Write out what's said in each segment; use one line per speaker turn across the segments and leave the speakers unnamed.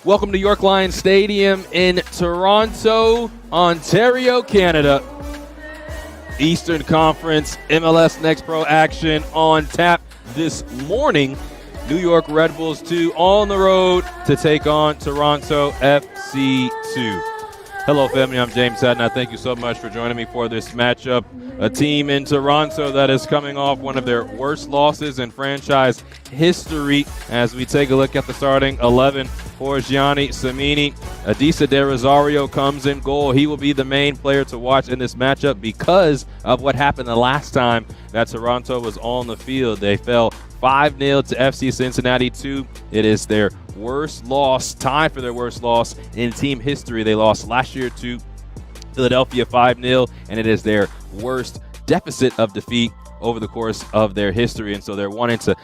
Welcome to York Lions Stadium in Toronto, Ontario, Canada. Eastern Conference MLS Next Pro action on tap this morning. New York Red Bulls 2 on the road to take on Toronto FC 2. Hello, family. I'm James Haddon. Thank you so much for joining me for this matchup. A team in Toronto that is coming off one of their worst losses in franchise history. As we take a look at the starting 11 for Gianni Samini, Adisa De Rosario comes in goal. He will be the main player to watch in this matchup because of what happened the last time that Toronto was on the field. They fell 5-0 to FC Cincinnati 2. It is their worst loss, tied for their worst loss in team history. They lost last year to Philadelphia 5-0, and it is their worst deficit of defeat over the course of their history. And so they're wanting to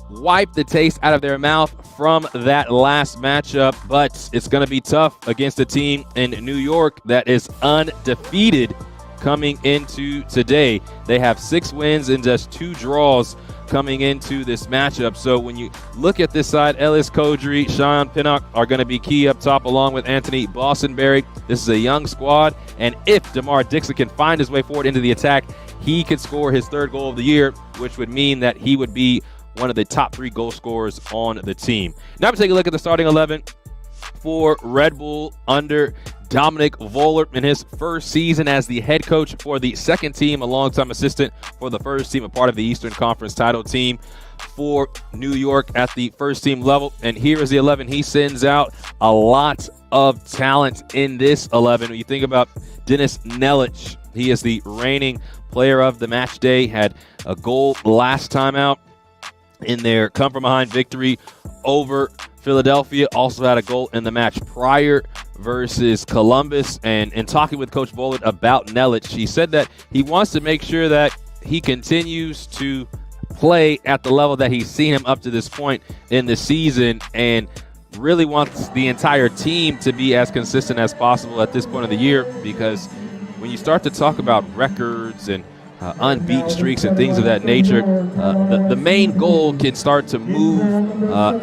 wipe the taste out of their mouth from that last matchup, but it's going to be tough against a team in New York that is undefeated coming into today. They have 6 wins and just 2 draws coming into this matchup. So when you look at this side, Ellis Kodri, Cheyenne Pinnock are going to be key up top along with Anthony Bostonberry. This is a young squad, and if DeMar Dixon can find his way forward into the attack, he could score his 3rd goal of the year, which would mean that he would be one of the top 3 goal scorers on the team. Now we take a look at the starting 11 for Red Bull under Dominic Vollert in his first season as the head coach for the second team, a longtime assistant for the first team, a part of the Eastern Conference title team for New York at the first team level. And here is the 11 he sends out. A lot of talent in this 11. When you think about Dennis Nelic, he is the reigning player of the match day, had a goal last time out in their come-from-behind victory over Philadelphia. Also had a goal in the match prior versus Columbus. And in talking with Coach Vollert about Nelic, he said that he wants to make sure that he continues to play at the level that he's seen him up to this point in the season, and really wants the entire team to be as consistent as possible at this point of the year, because when you start to talk about records and unbeaten streaks and things of that nature, the main goal can start to move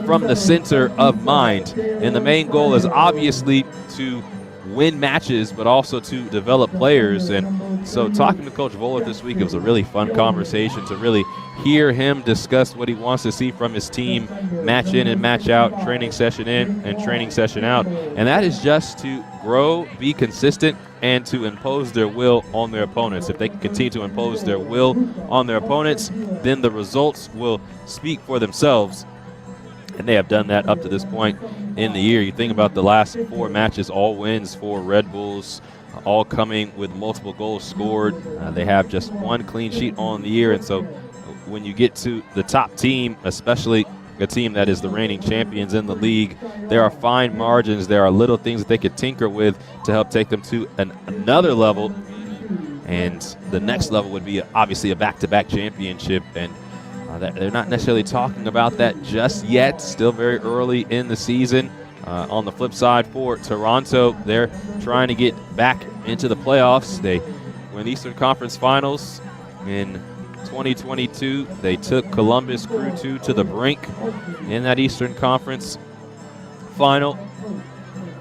from the center of mind. And the main goal is obviously to win matches, but also to develop players. And so talking to Coach Vollert this week, it was a really fun conversation to really hear him discuss what he wants to see from his team, match in and match out, training session in and training session out. And that is just to grow, be consistent, and to impose their will on their opponents. If they can continue to impose their will on their opponents, then the results will speak for themselves. And they have done that up to this point in the year. You think about the last 4 matches, all wins for Red Bulls, all coming with multiple goals scored. They have just 1 clean sheet on the year. And so when you get to the top team, especially a team that is the reigning champions in the league, there are fine margins. There are little things that they could tinker with to help take them to another level. And the next level would be obviously a back-to-back championship. And they're not necessarily talking about that just yet. Still very early in the season. On the flip side for Toronto, they're trying to get back into the playoffs. They were in the Eastern Conference Finals in 2022. They took Columbus Crew 2 to the brink in that Eastern Conference final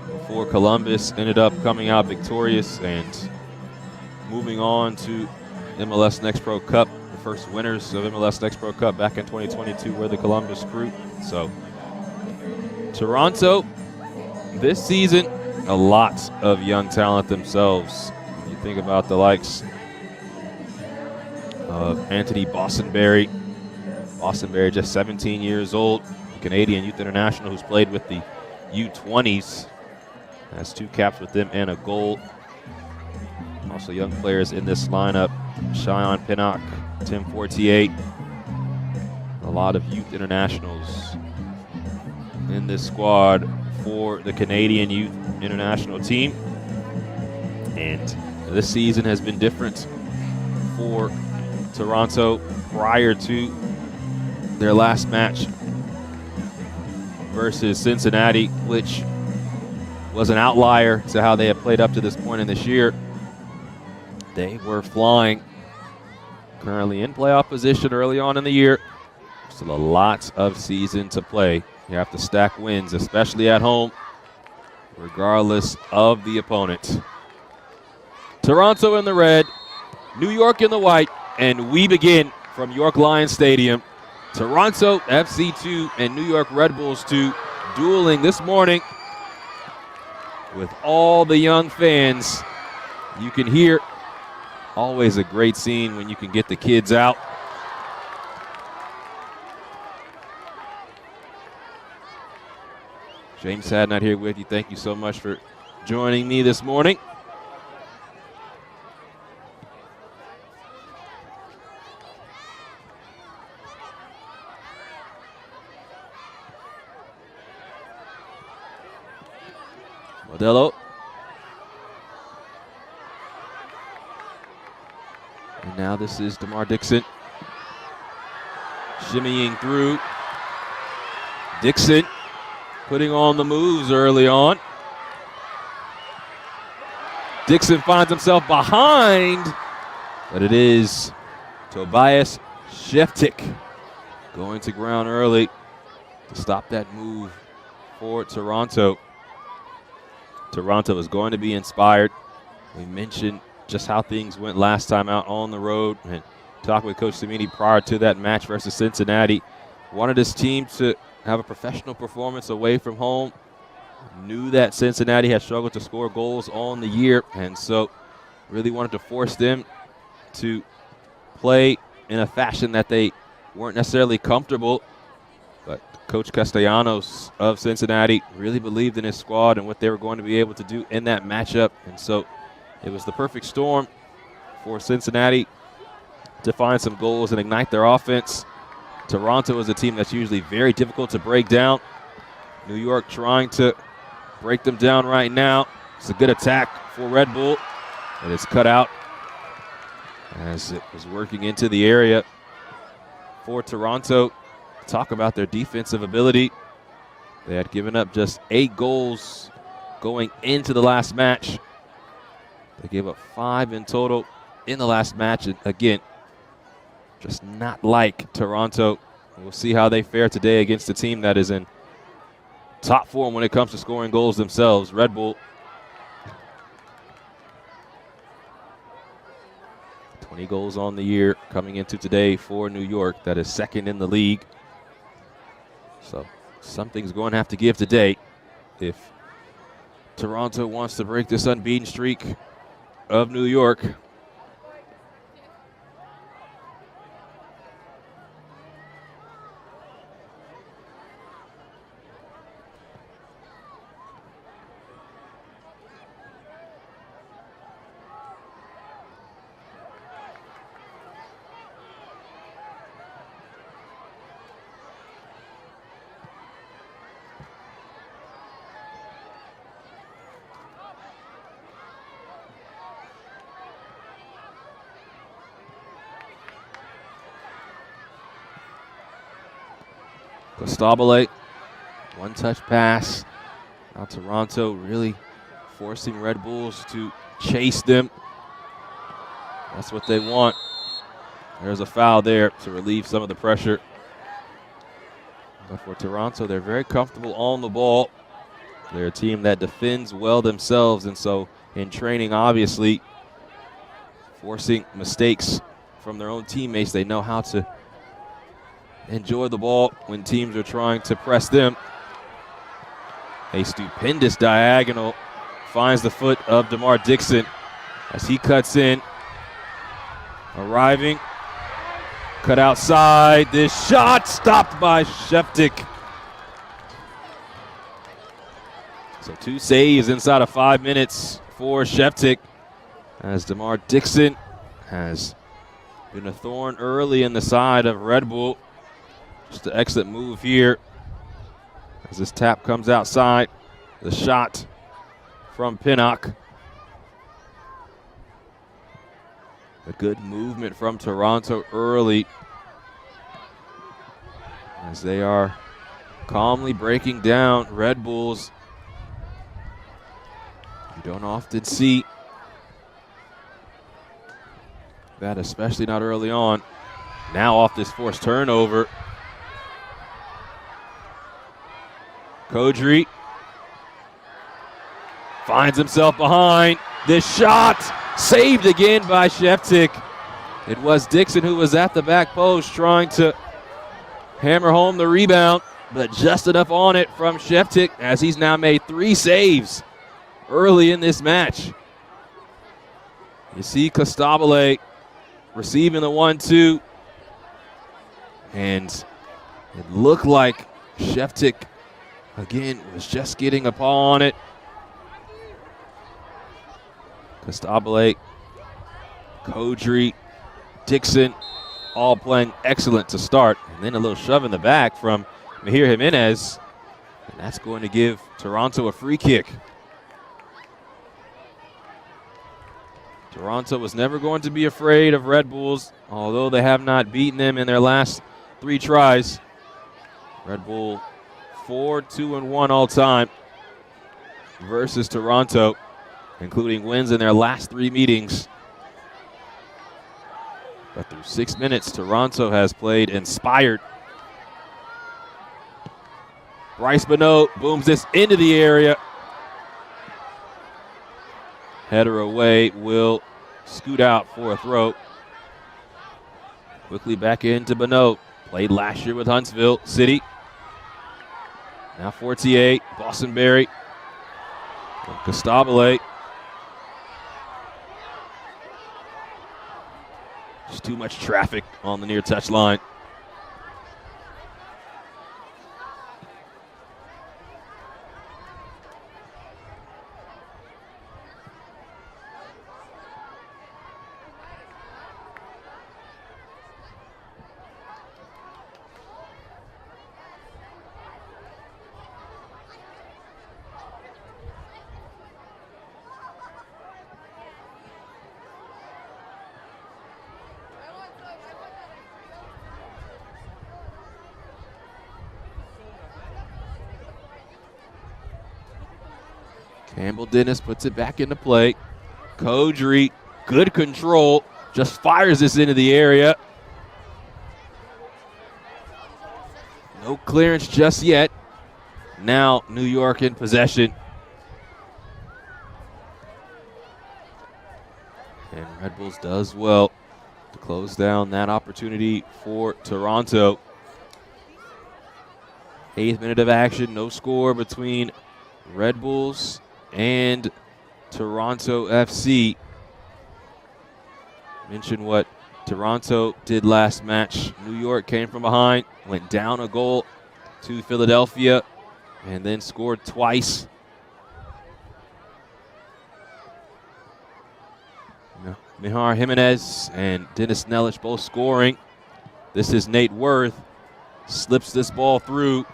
before Columbus ended up coming out victorious and moving on to MLS Next Pro Cup. The first winners of MLS Next Pro Cup back in 2022 were the Columbus Crew. So Toronto this season, a lot of young talent themselves. You think about the likes of Anthony Bostonberry. Bostonberry, just 17 years old, Canadian youth international who's played with the U20s. Has 2 caps with them and a goal. Also young players in this lineup, Cheyenne Pinnock, Tim Fortier. A lot of youth internationals in this squad for the Canadian youth international team. And this season has been different for Toronto prior to their last match versus Cincinnati, which was an outlier to how they have played up to this point in this year. They were flying, currently in playoff position early on in the year. Still a lot of season to play. You have to stack wins, especially at home. regardless of the opponent. Toronto in the red, New York in the white, and we begin from York Lions Stadium. Toronto FC 2 and New York Red Bulls 2 dueling this morning with all the young fans. You can hear, always a great scene when you can get the kids out. James Hadnot here with you. Thank you so much for joining me this morning. Modello. And now this is DeMar Dixon. Shimmying through. Dixon putting on the moves early on. Dixon finds himself behind, but it is Tobias Sheftik going to ground early to stop that move for Toronto. Toronto is going to be inspired. We mentioned just how things went last time out on the road and talked with Coach Cimini prior to that match versus Cincinnati. Wanted his team to have a professional performance away from home. Knew that Cincinnati had struggled to score goals on the year, and so really wanted to force them to play in a fashion that they weren't necessarily comfortable. But Coach Castellanos of Cincinnati really believed in his squad and what they were going to be able to do in that matchup. And so it was the perfect storm for Cincinnati to find some goals and ignite their offense. Toronto is a team that's usually very difficult to break down. New York trying to break them down right now. It's a good attack for Red Bull, but it's cut out as it was working into the area for Toronto. Talk about their defensive ability. They had given up just 8 goals going into the last match. They gave up 5 in total in the last match. And again, just not like Toronto. We'll see how they fare today against a team that is in top form when it comes to scoring goals themselves. Red Bull. 20 goals on the year coming into today for New York. That is second in the league. So something's going to have to give today if Toronto wants to break this unbeaten streak of New York. Costabile, one-touch pass. Now Toronto really forcing Red Bulls to chase them. That's what they want. There's a foul there to relieve some of the pressure. But for Toronto, they're very comfortable on the ball. They're a team that defends well themselves, and so in training, obviously, forcing mistakes from their own teammates, they know how to enjoy the ball when teams are trying to press them. A stupendous diagonal finds the foot of DeMar Dixon as he cuts in. Arriving, cut outside. This shot stopped by Sheftik. So 2 saves inside of 5 minutes for Sheftik, as DeMar Dixon has been a thorn early in the side of Red Bull. Just an excellent move here as this tap comes outside. The shot from Pinnock. A good movement from Toronto early as they are calmly breaking down Red Bulls. You don't often see that, especially not early on. Now off this forced turnover. Kodri Finds himself behind. This shot saved again by Sheftik. It was Dixon who was at the back post trying to hammer home the rebound, but just enough on it from Sheftik as he's now made 3 saves early in this match. You see Costabile receiving the 1-2, and it looked like Sheftik again was just getting a paw on it. Costabile, Kodri, Dixon, all playing excellent to start. And then a little shove in the back from Mahir Jimenez. And that's going to give Toronto a free kick. Toronto was never going to be afraid of Red Bulls, although they have not beaten them in their last 3 tries. Red Bull 4-2-1 all time versus Toronto, including wins in their last 3 meetings. But through 6 minutes, Toronto has played inspired. Bryce Bonneau booms this into the area. Header away, will scoot out for a throw. Quickly back into Bonneau. Played last year with Huntsville City. Now 48, Bostonberry. Costabile. Just too much traffic on the near touch line. Campbell Dennis puts it back into play. Kodri, good control, just fires this into the area. No clearance just yet. Now New York in possession. And Red Bulls does well to close down that opportunity for Toronto. 8th minute of action, no score between Red Bulls and Toronto FC. Mention what Toronto did last match. New York came from behind, went down a goal to Philadelphia, and then scored twice. Mihar Jimenez and Dennis Nellich both scoring. This is Nate Worth. Slips this ball through.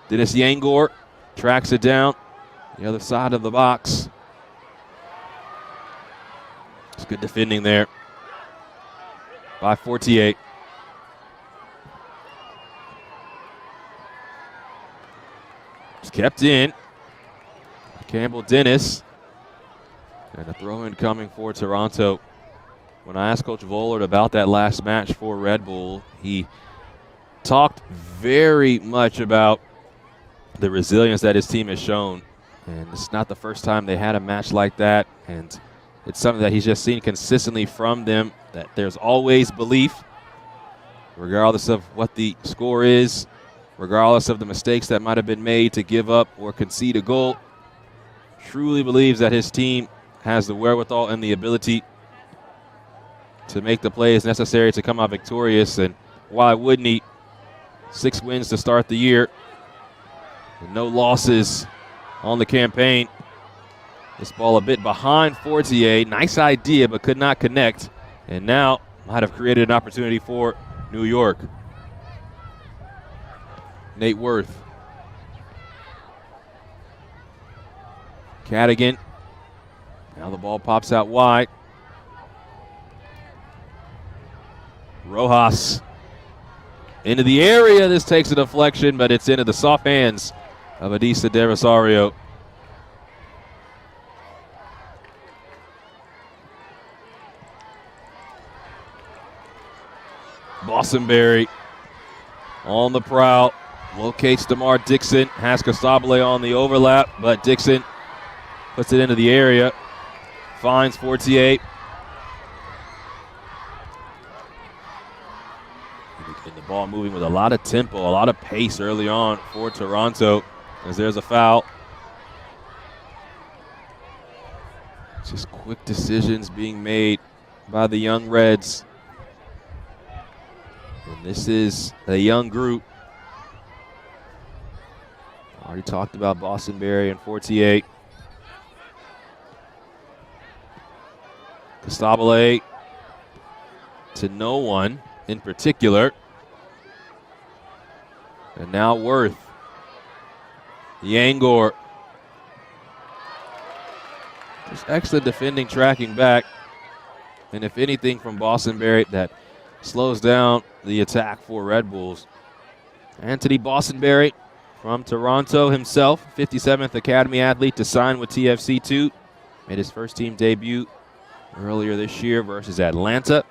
Dennis Yangor tracks it down the other side of the box. It's good defending there by 48. It's kept in. Campbell Dennis. And a throw-in coming for Toronto. When I asked Coach Vollard about that last match for Red Bull, he talked very much about the resilience that his team has shown. And it's not the first time they had a match like that. And it's something that he's just seen consistently from them, that there's always belief, regardless of what the score is, regardless of the mistakes that might have been made to give up or concede a goal. Truly believes that his team has the wherewithal and the ability to make the plays necessary to come out victorious. And why wouldn't he? 6 wins to start the year. No losses on the campaign. This ball a bit behind Fortier. Nice idea, but could not connect. And now might have created an opportunity for New York. Nate Worth. Cadigan. Now the ball pops out wide. Rojas into the area. This takes a deflection, but it's into the soft hands of Adisa De Rosario. Bostonberry on the prowl. locates DeMar Dixon, has Costabile on the overlap, but Dixon puts it into the area, finds Fortier. And the ball moving with a lot of tempo, a lot of pace early on for Toronto, as there's a foul. Just quick decisions being made by the young Reds. And this is a young group. Already talked about Bostonberry and Fortier. Costabile to no one in particular. And now Worth. Yangor. Just excellent defending, tracking back. And if anything from Bostonberry, that slows down the attack for Red Bulls. Anthony Bostonberry from Toronto himself, 57th Academy athlete to sign with TFC2. Made his first team debut earlier this year versus Atlanta.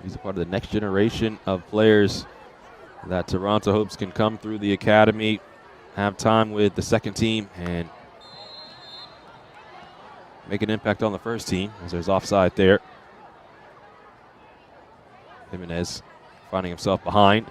He's a part of the next generation of players that Toronto hopes can come through the academy, have time with the second team, and make an impact on the first team, as there's offside there. Jimenez finding himself behind.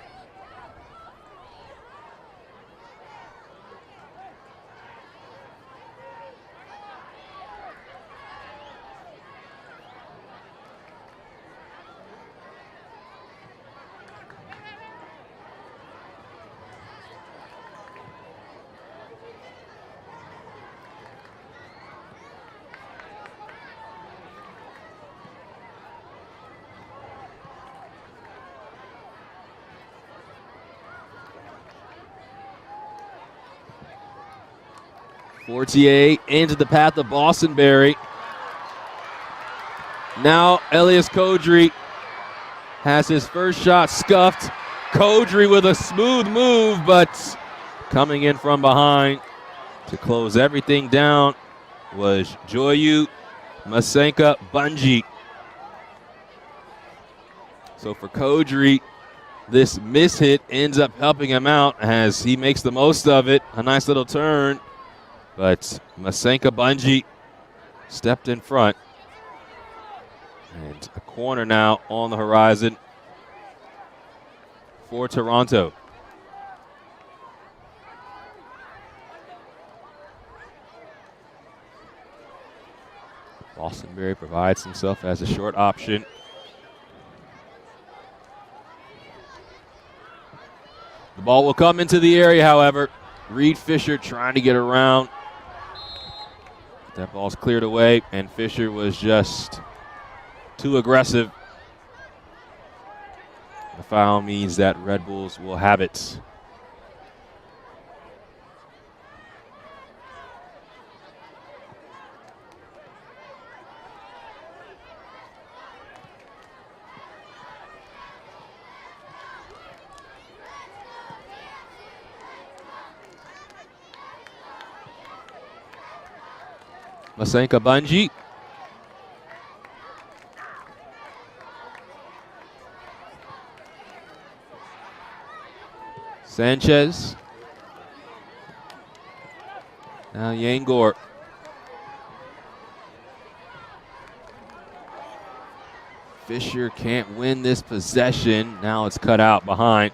Fortier into the path of Bostonberry. Now Elias Kodri has his first shot scuffed. Kodri with a smooth move, but coming in from behind to close everything down was Joyu Masenka Bunji. So for Kodri, this mishit ends up helping him out as he makes the most of it. A nice little turn. But Masenka Bunji stepped in front. And a corner now on the horizon for Toronto. Bostonberry provides himself as a short option. The ball will come into the area, however. Reed Fisher trying to get around. That ball's cleared away, and Fisher was just too aggressive. The foul means that Red Bulls will have it. Masenka Bunji. Sanchez. Now Yangor. Fisher can't win this possession. Now it's cut out behind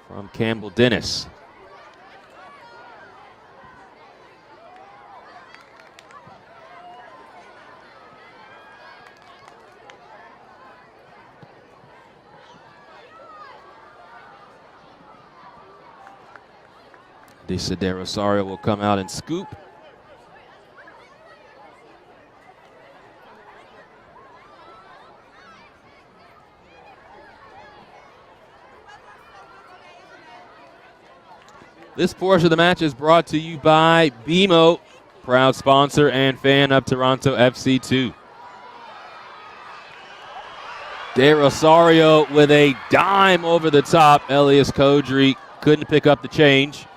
from Campbell Dennis. De Rosario will come out and scoop. This portion of the match is brought to you by BMO, proud sponsor and fan of Toronto FC2. De Rosario with a dime over the top. Elias Kodri couldn't pick up the change.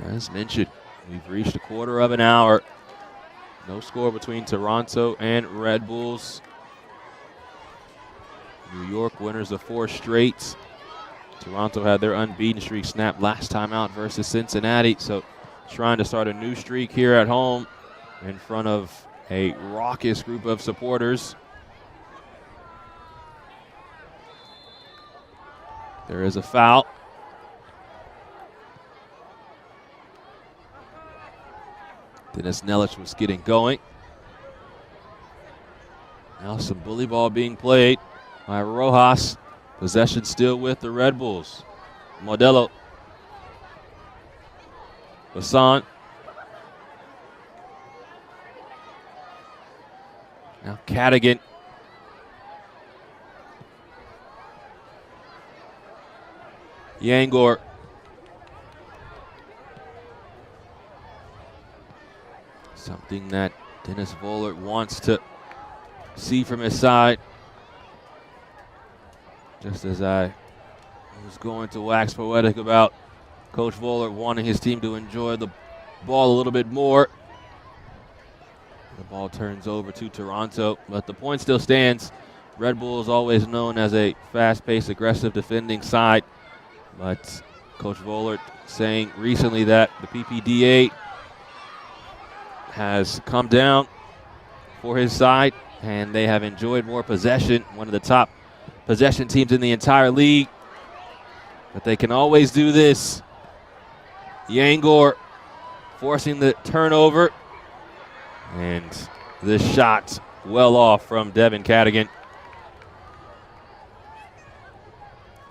As mentioned, We've reached a quarter of an hour. No score between Toronto and Red Bulls. New York winners of 4 straight. Toronto had their unbeaten streak snapped last time out versus Cincinnati, so trying to start a new streak here at home in front of a raucous group of supporters. There is a foul. Dennis Nelich was getting going. Now some bully ball being played by Rojas. Possession still with the Red Bulls. Modelo. Bassan. Now Cadigan. Yangor. Something that Dennis Vollert wants to see from his side. Just as I was going to wax poetic about Coach Vollert wanting his team to enjoy the ball a little bit more. The ball turns over to Toronto, but the point still stands. Red Bull is always known as a fast-paced, aggressive defending side, but Coach Vollert saying recently that the PPDA has come down for his side, and they have enjoyed more possession, one of the top possession teams in the entire league. But they can always do this. Yangor forcing the turnover, and this shot well off from Devin Cadigan.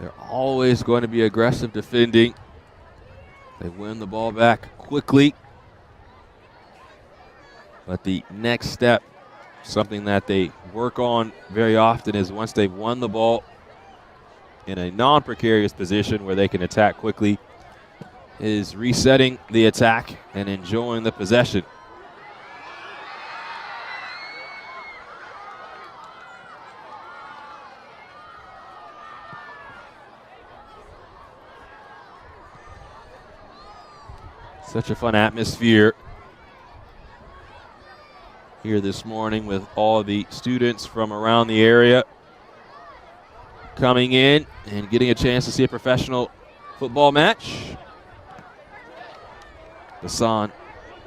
They're always going to be aggressive defending. They win the ball back quickly. But the next step, something that they work on very often, is once they've won the ball in a non-precarious position where they can attack quickly, is resetting the attack and enjoying the possession. Such a fun atmosphere here this morning with all the students from around the area coming in and getting a chance to see a professional football match. Bassan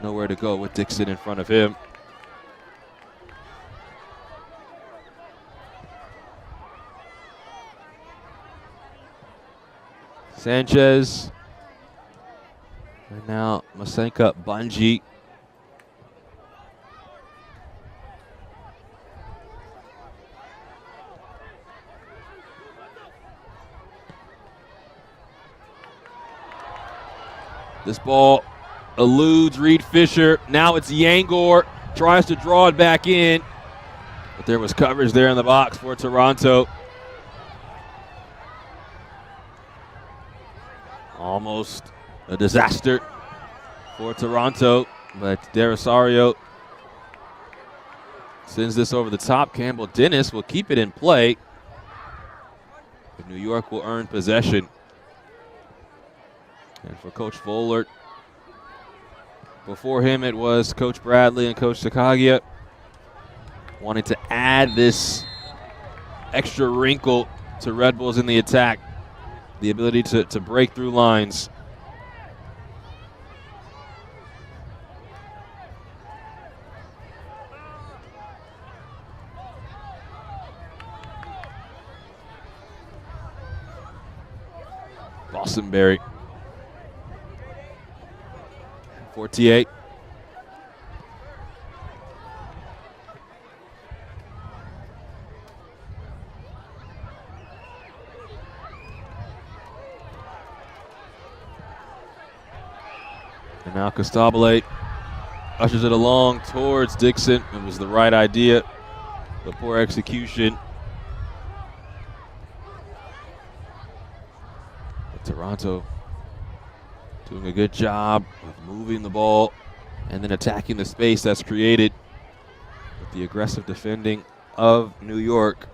nowhere to go with Dixon in front of him. Sanchez. And now Masenka Bunji. This ball eludes Reed Fisher. Now it's Yangor. Tries to draw it back in. But there was coverage there in the box for Toronto. Almost a disaster for Toronto. But Derisario sends this over the top. Campbell Dennis will keep it in play. But New York will earn possession. And for Coach Vollert, before him it was Coach Bradley and Coach Sakagia, wanting to add this extra wrinkle to Red Bulls in the attack, the ability to break through lines. Bostonberry. 48. And now Costabile ushers it along towards Dixon. It was the right idea, but poor execution. But Toronto doing a good job of moving the ball and then attacking the space that's created with the aggressive defending of New York.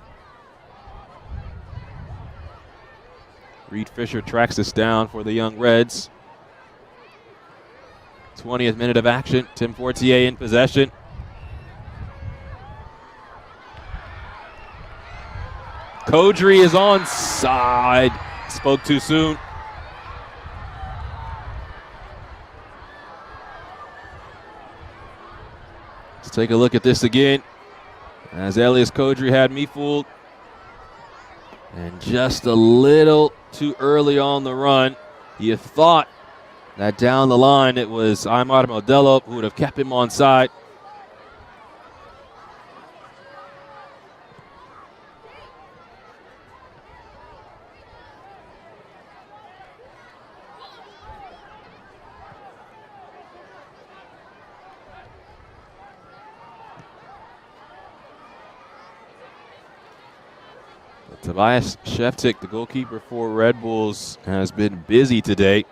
Reed Fisher tracks this down for the Young Reds. 20th minute of action. Tim Fortier in possession. Kodri is onside. Spoke too soon. Let's take a look at this again. As Elias Kodri had me fooled. And just a little too early on the run. You thought that down the line it was Aimar Modelo who would have kept him onside. Tobias Sheftik, the goalkeeper for Red Bulls, has been busy today.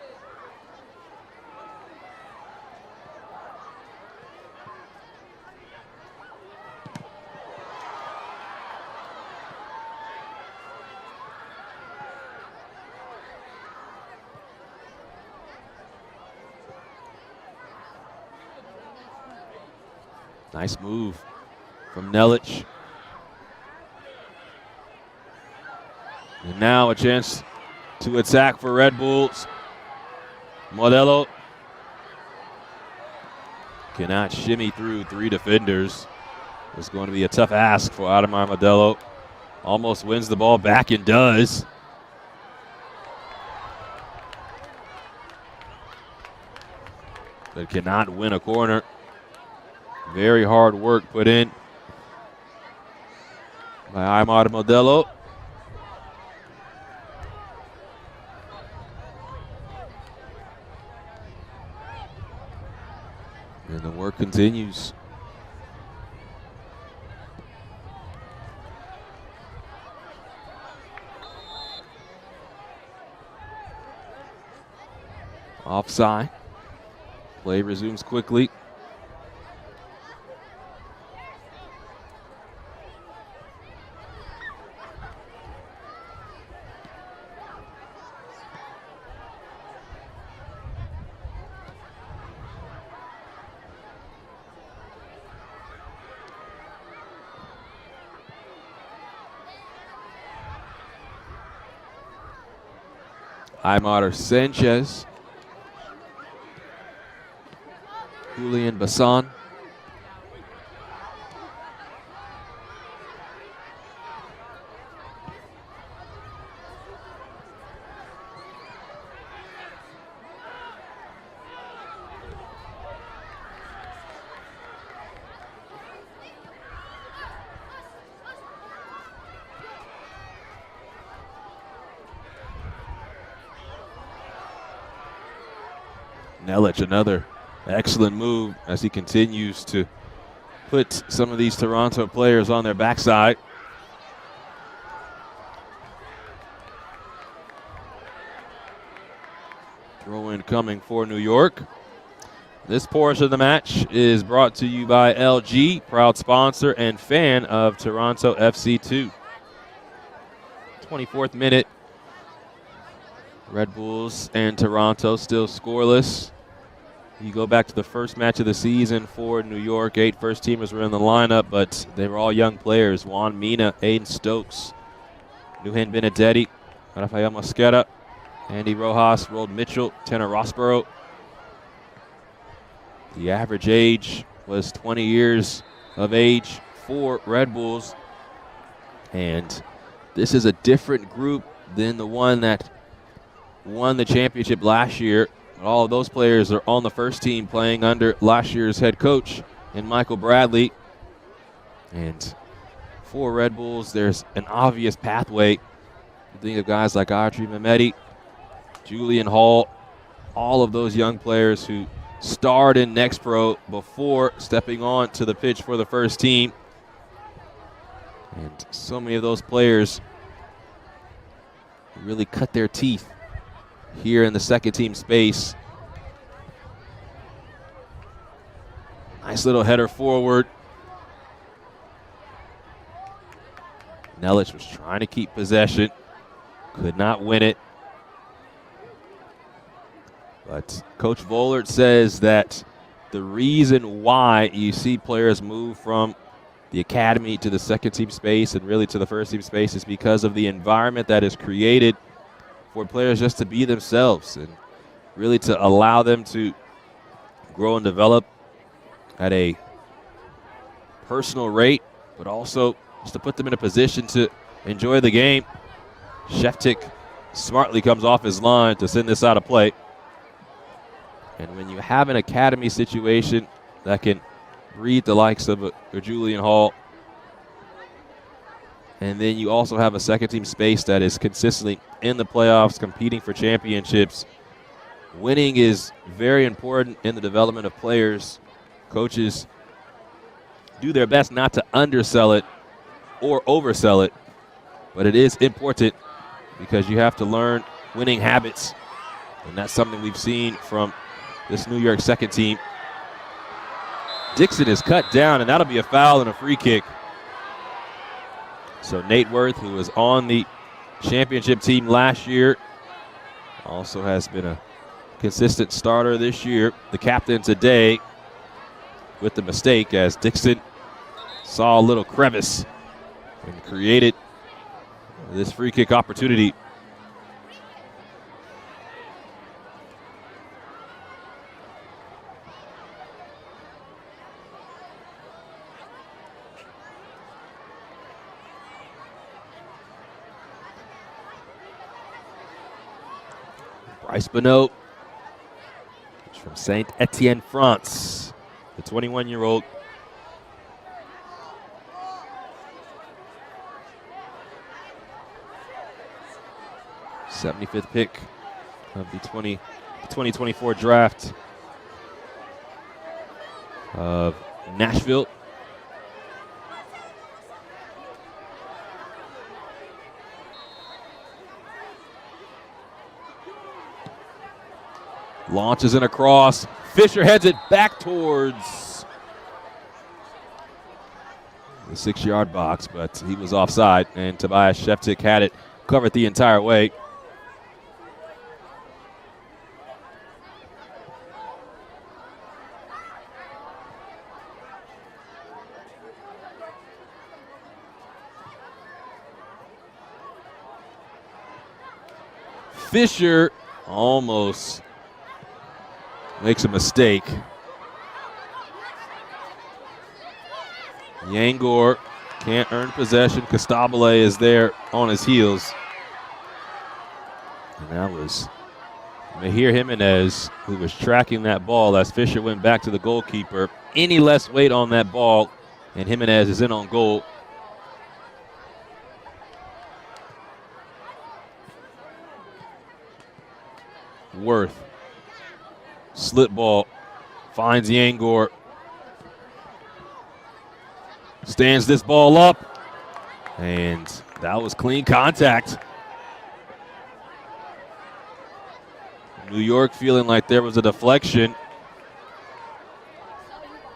Nice move from Nelic. And now a chance to attack for Red Bulls. Modelo cannot shimmy through 3 defenders. It's going to be a tough ask for Ademar Modelo. Almost wins the ball back and does. But cannot win a corner. Very hard work put in by Aimar Modelo. And the work continues. Offside. Play resumes quickly. Aimar Sanchez, Julian Bassan, Nelic, another excellent move as he continues to put some of these Toronto players on their backside. Throw in coming for New York. This portion of the match is brought to you by LG, proud sponsor and fan of Toronto FC2. 24th minute. Red Bulls and Toronto still scoreless. You go back to the first match of the season for New York. 8 first-teamers were in the lineup, but they were all young players. Juan Mina, Aiden Stokes, Nuhin Benedetti, Rafael Mosquera, Andy Rojas, Rold Mitchell, Tanner Rossborough. The average age was 20 years of age for Red Bulls. And this is a different group than the one that won the championship last year. All of those players are on the first team playing under last year's head coach in Michael Bradley. And for Red Bulls, there's an obvious pathway. You think of guys like Audrey Mehmeti, Julian Hall, all of those young players who starred in Next Pro before stepping on to the pitch for the first team. And so many of those players really cut their teeth here in the second team space. Nice little header forward. Nelic was trying to keep possession. Could not win it. But Coach Vollert says that the reason why you see players move from the academy to the second team space and really to the first team space is because of the environment that is created for players just to be themselves and really to allow them to grow and develop at a personal rate, but also just to put them in a position to enjoy the game. Sheftik smartly comes off his line to send this out of play. And when you have an academy situation that can breed the likes of a Julian Hall, and then you also have a second team space that is consistently in the playoffs competing for championships, winning is very important in the development of players. Coaches do their best not to undersell it or oversell it, but it is important because you have to learn winning habits, and that's something we've seen from this New York second team. Dixon is cut down, and that'll be a foul and a free kick. So Nate Worth, who was on the championship team last year, also has been a consistent starter this year. The captain today with the mistake as Dixon saw a little crevice and created this free kick opportunity. Bryce Bonneau from Saint Etienne, France, the 21-year-old. '75th pick of the 2024 draft of Nashville. Launches it across. Fisher heads it back towards the 6-yard box, but he was offside, and Tobias Sheftik had it covered the entire way. Fisher almost makes a mistake. Yangor can't earn possession. Costabile is there on his heels. And that was Mahir Jimenez who was tracking that ball as Fisher went back to the goalkeeper. Any less weight on that ball, and Jimenez is in on goal. Worth. Slip ball. Finds Yangor. Stands this ball up. And that was clean contact. New York feeling like there was a deflection.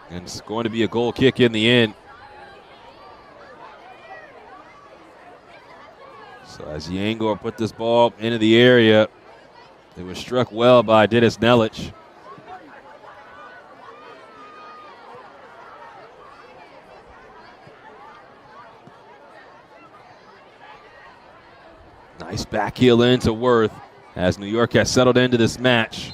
And it's going to be a goal kick in the end. So as Yangor put this ball into the area, it was struck well by Dennis Nelic. Nice back heel into Worth as New York has settled into this match.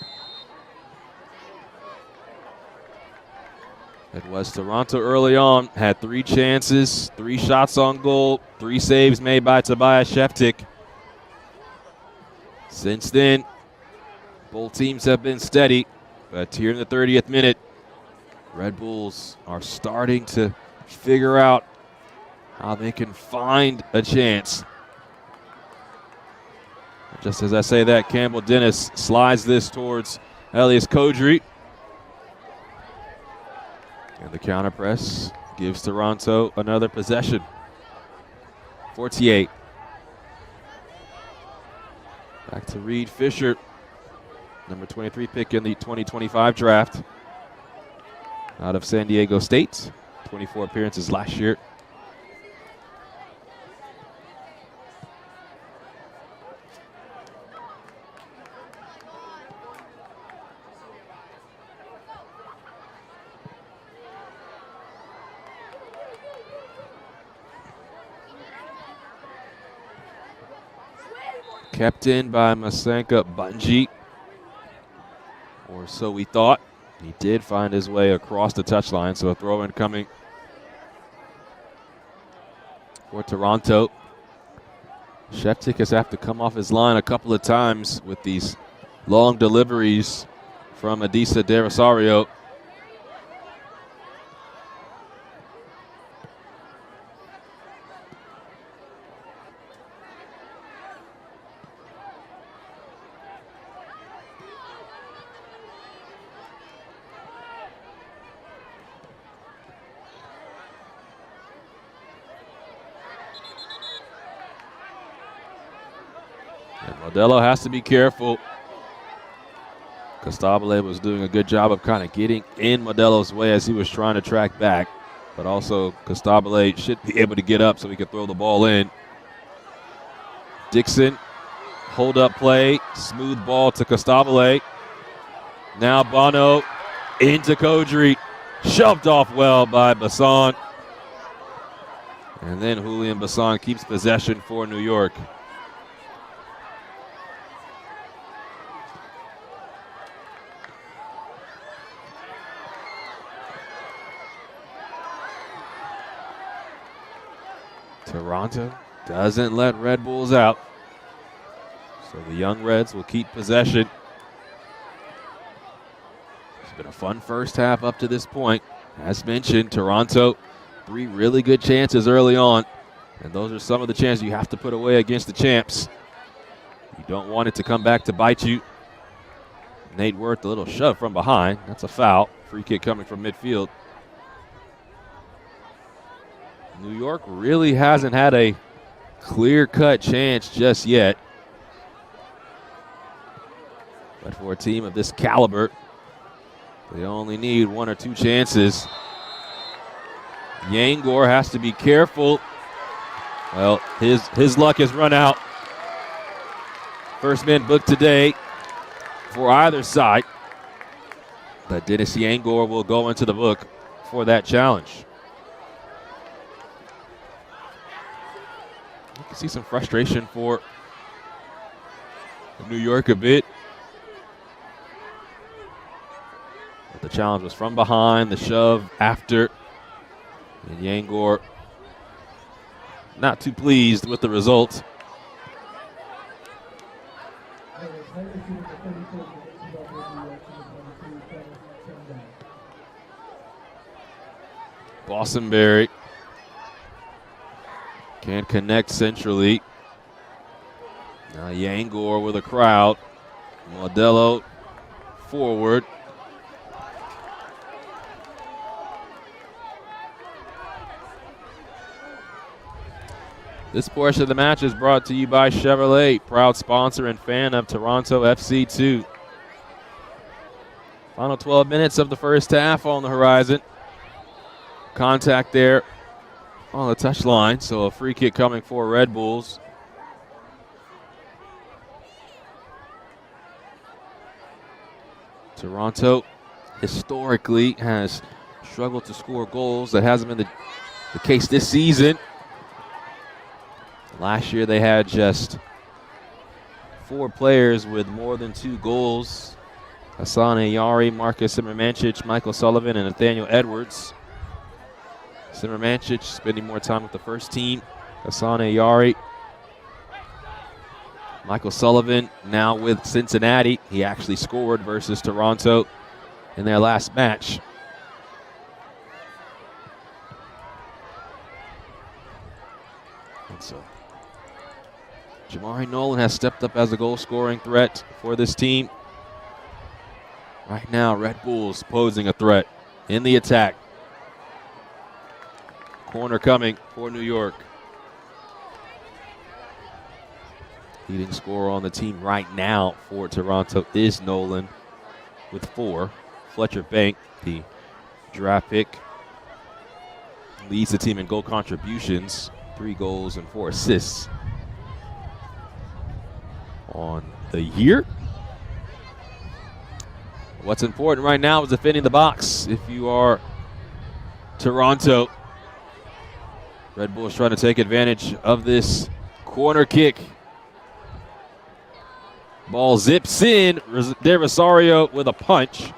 It was Toronto early on, had 3 chances, 3 shots on goal, 3 saves made by Tobias Sheftik. Since then, both teams have been steady, but here in the 30th minute, Red Bulls are starting to figure out how they can find a chance. Just as I say that, Campbell Dennis slides this towards Elias Kodri. And the counter press gives Toronto another possession. 48. Back to Reed Fisher, number 23 pick in the 2025 draft. Out of San Diego State, 24 appearances last year. Kept in by Masenka Bunji, or so we thought. He did find his way across the touchline, so a throw-in coming for Toronto. Shevchik has had to come off his line a couple of times with these long deliveries from Adisa De Rosario. And Modelo has to be careful. Costabile was doing a good job of kind of getting in Modelo's way as he was trying to track back. But also Costabile should be able to get up so he can throw the ball in. Dixon, hold up play, smooth ball to Costabile. Now Bono into Kodri, shoved off well by Bassan. And then Julian Bassan keeps possession for New York. Toronto doesn't let Red Bulls out. So the Young Reds will keep possession. It's been a fun first half up to this point. As mentioned, Toronto, 3 really good chances early on. And those are some of the chances you have to put away against the champs. You don't want it to come back to bite you. Nate Wirth, a little shove from behind. That's a foul. Free kick coming from midfield. New York really hasn't had a clear-cut chance just yet. But for a team of this caliber, they only need 1 or 2 chances. Yangor has to be careful. Well, his luck has run out. First man booked today for either side. But Dennis Yangor will go into the book for that challenge. You can see some frustration for New York a bit. But the challenge was from behind, the shove after. And Yangor not too pleased with the result. Bossenberry can't connect centrally. Now Yangor with a crowd. Modelo forward. This portion of the match is brought to you by Chevrolet, proud sponsor and fan of Toronto FC2. Final 12 minutes of the first half on the horizon. Contact there on the touchline, so a free kick coming for Red Bulls. Toronto historically has struggled to score goals. That hasn't been the case this season. Last year they had just 4 players with more than 2 goals. Hassan Ayari, Marcus Simmermancic, Michael Sullivan, and Nathaniel Edwards. Simmermancic spending more time with the first team. Hassan Ayari. Michael Sullivan now with Cincinnati. He actually scored versus Toronto in their last match. And so Jamari Nolan has stepped up as a goal-scoring threat for this team. Right now, Red Bulls posing a threat in the attack. Corner coming for New York. Leading scorer on the team right now for Toronto is Nolan with 4. Fletcher Bank, the draft pick, leads the team in goal contributions, 3 goals and 4 assists on the year. What's important right now is defending the box. If you are Toronto, Red Bulls trying to take advantage of this corner kick. Ball zips in. De Rosario with a punch.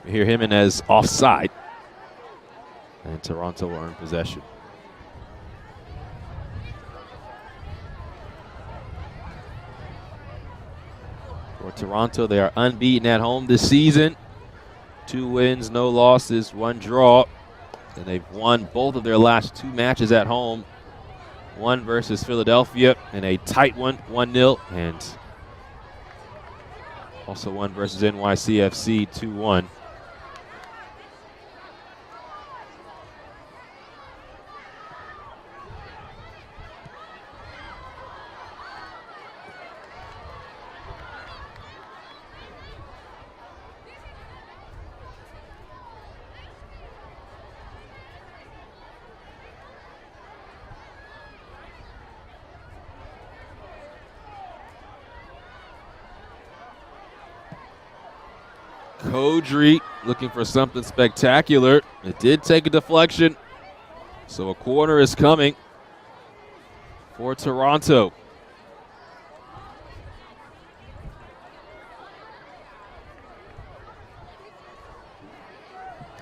Here, Jimenez offside. And Toronto will earn possession. For Toronto, they are unbeaten at home this season. 2 wins, no losses, 1 draw. And they've won both of their last 2 matches at home. One versus Philadelphia in a tight one, 1-0. And also one versus NYCFC, 2-1. Kodri looking for something spectacular. It did take a deflection, so a corner is coming for Toronto.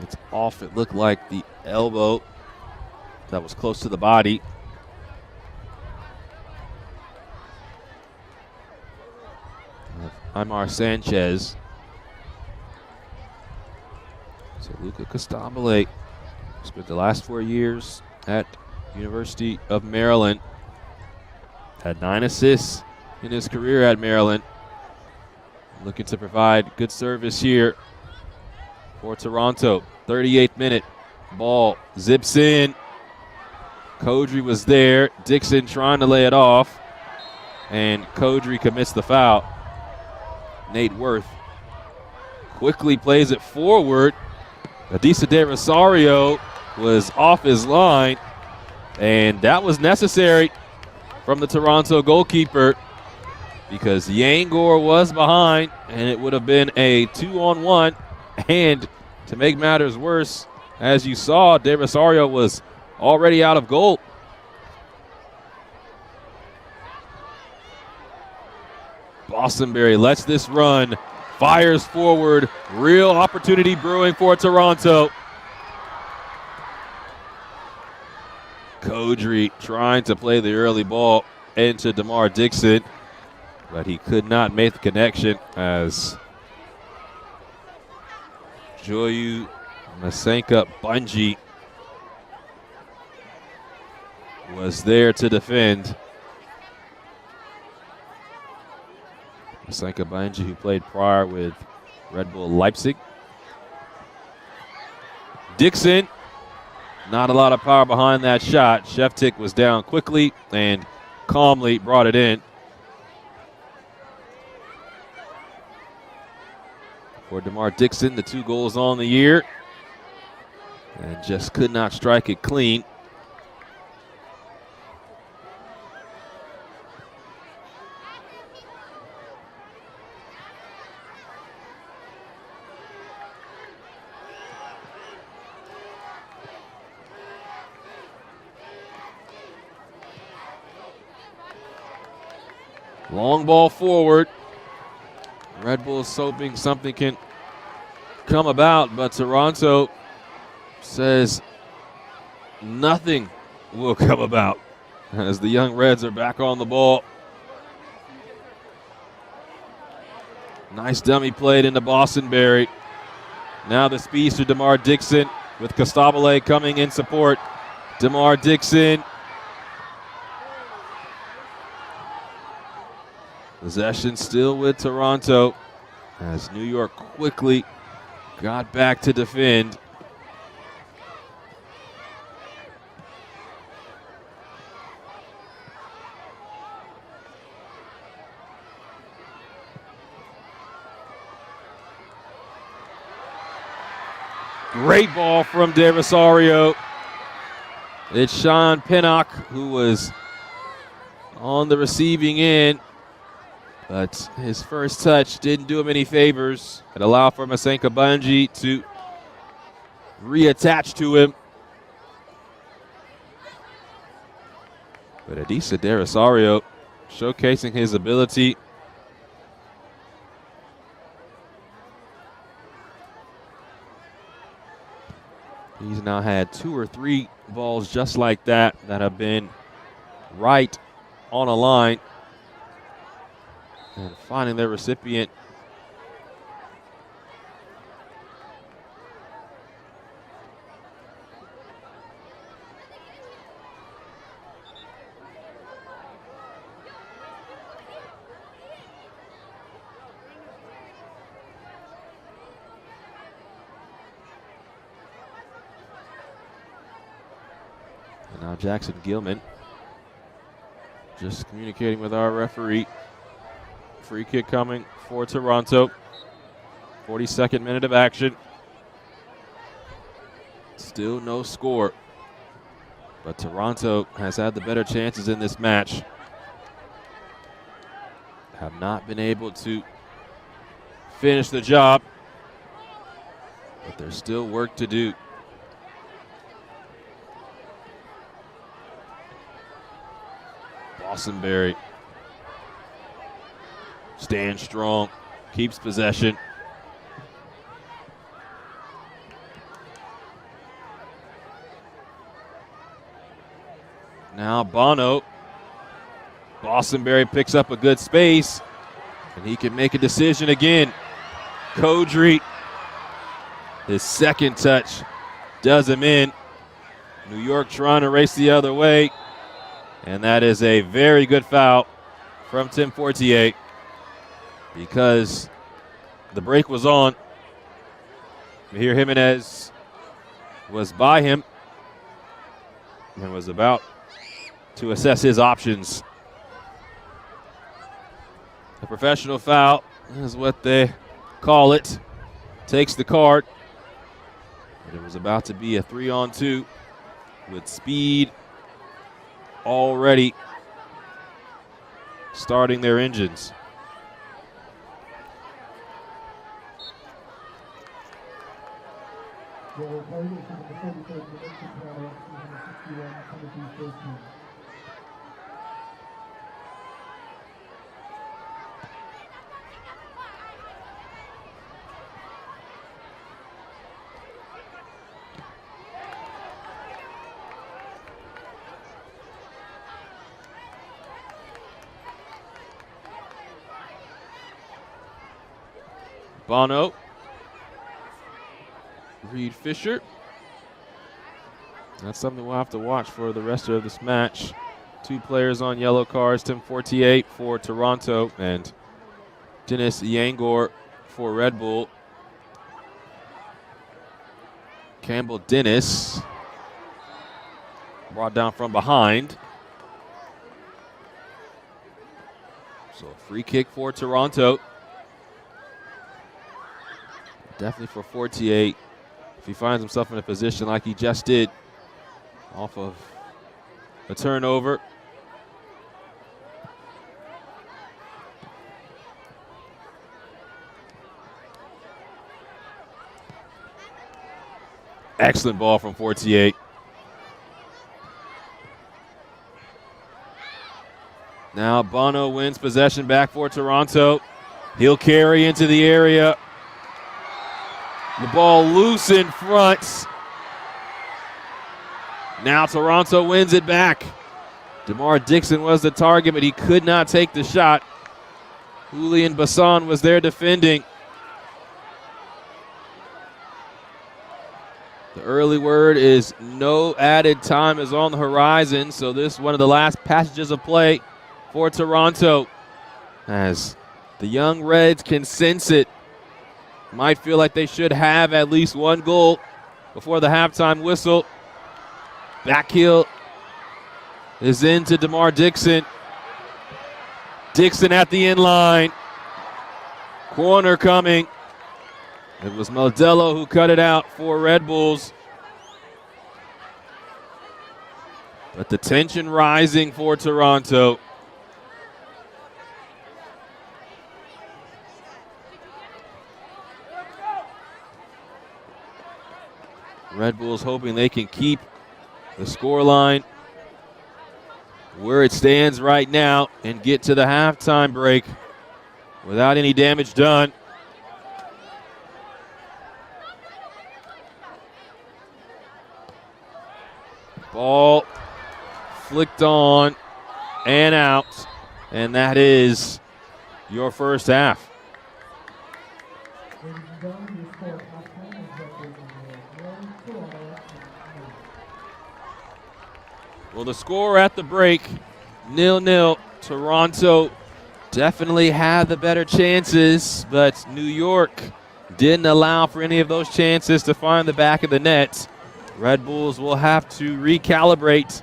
It's off. It looked like the elbow that was close to the body. Aymar Sanchez. So Luca Costabile spent the last 4 years at University of Maryland. Had 9 assists in his career at Maryland. Looking to provide good service here for Toronto. 38th minute. Ball zips in. Kodri was there. Dixon trying to lay it off. And Kodri commits the foul. Nate Worth quickly plays it forward. Adisa De Rosario was off his line, and that was necessary from the Toronto goalkeeper because Yangor was behind, and it would have been a 2-on-1. And to make matters worse, as you saw, De Rosario was already out of goal. Bostonberry lets this run. Fires forward. Real opportunity brewing for Toronto. Kodri trying to play the early ball into DeMar Dixon, but he could not make the connection as Joyu Masenka Bunji was there to defend. Masenka Bunji, who played prior with Red Bull Leipzig. Dixon, not a lot of power behind that shot. Sheftik was down quickly and calmly brought it in. For DeMar Dixon, the 2 goals on the year, and just could not strike it clean. Long ball forward. Red Bulls hoping something can come about, but Toronto says nothing will come about as the Young Reds are back on the ball. Nice dummy played into Bostonberry. Now the speedster DeMar Dixon with Costabile coming in support. DeMar Dixon. Possession still with Toronto as New York quickly got back to defend. Great ball from De Rosario. It's Sean Pinnock who was on the receiving end, but his first touch didn't do him any favors. It allowed for Masenka Bunji to reattached to him. But Adisa Derisario showcasing his ability. He's now had 2 or 3 balls just like that have been right on a line. And finding their recipient. And now Jackson Gilman just communicating with our referee. Free kick coming for Toronto. 42nd minute of action. Still no score. But Toronto has had the better chances in this match. Have not been able to finish the job. But there's still work to do. Bossenberry stands strong, keeps possession. Now Bono. Bossenberry picks up a good space, and he can make a decision again. Kodri, his second touch, does him in. New York trying to race the other way. And that is a very good foul from Tim Fortier because the break was on. Here Jimenez was by him and was about to assess his options. A professional foul is what they call it. Takes the card. But it was about to be a 3-on-2 with speed already starting their engines. Bono, Reed Fisher. That's something we'll have to watch for the rest of this match. 2 players on yellow cards, Tim Fortier for Toronto and Dennis Yangor for Red Bull. Campbell Dennis brought down from behind. So a free kick for Toronto. Definitely for Fortier, if he finds himself in a position like he just did off of a turnover. Excellent ball from Fortier. Now Bono wins possession back for Toronto. He'll carry into the area. The ball loose in front. Now Toronto wins it back. DeMar Dixon was the target, but he could not take the shot. Julian Bassan was there defending. The early word is no added time is on the horizon, so this is one of the last passages of play for Toronto. As the young Reds can sense it. Might feel like they should have at least 1 goal before the halftime whistle. Back heel is into DeMar Dixon. Dixon at the end line. Corner coming. It was Modelo who cut it out for Red Bulls. But the tension rising for Toronto. Red Bulls hoping they can keep the scoreline where it stands right now and get to the halftime break without any damage done. Ball flicked on and out, and that is your first half. Well, the score at the break, 0-0. Toronto definitely had the better chances, but New York didn't allow for any of those chances to find the back of the net. Red Bulls will have to recalibrate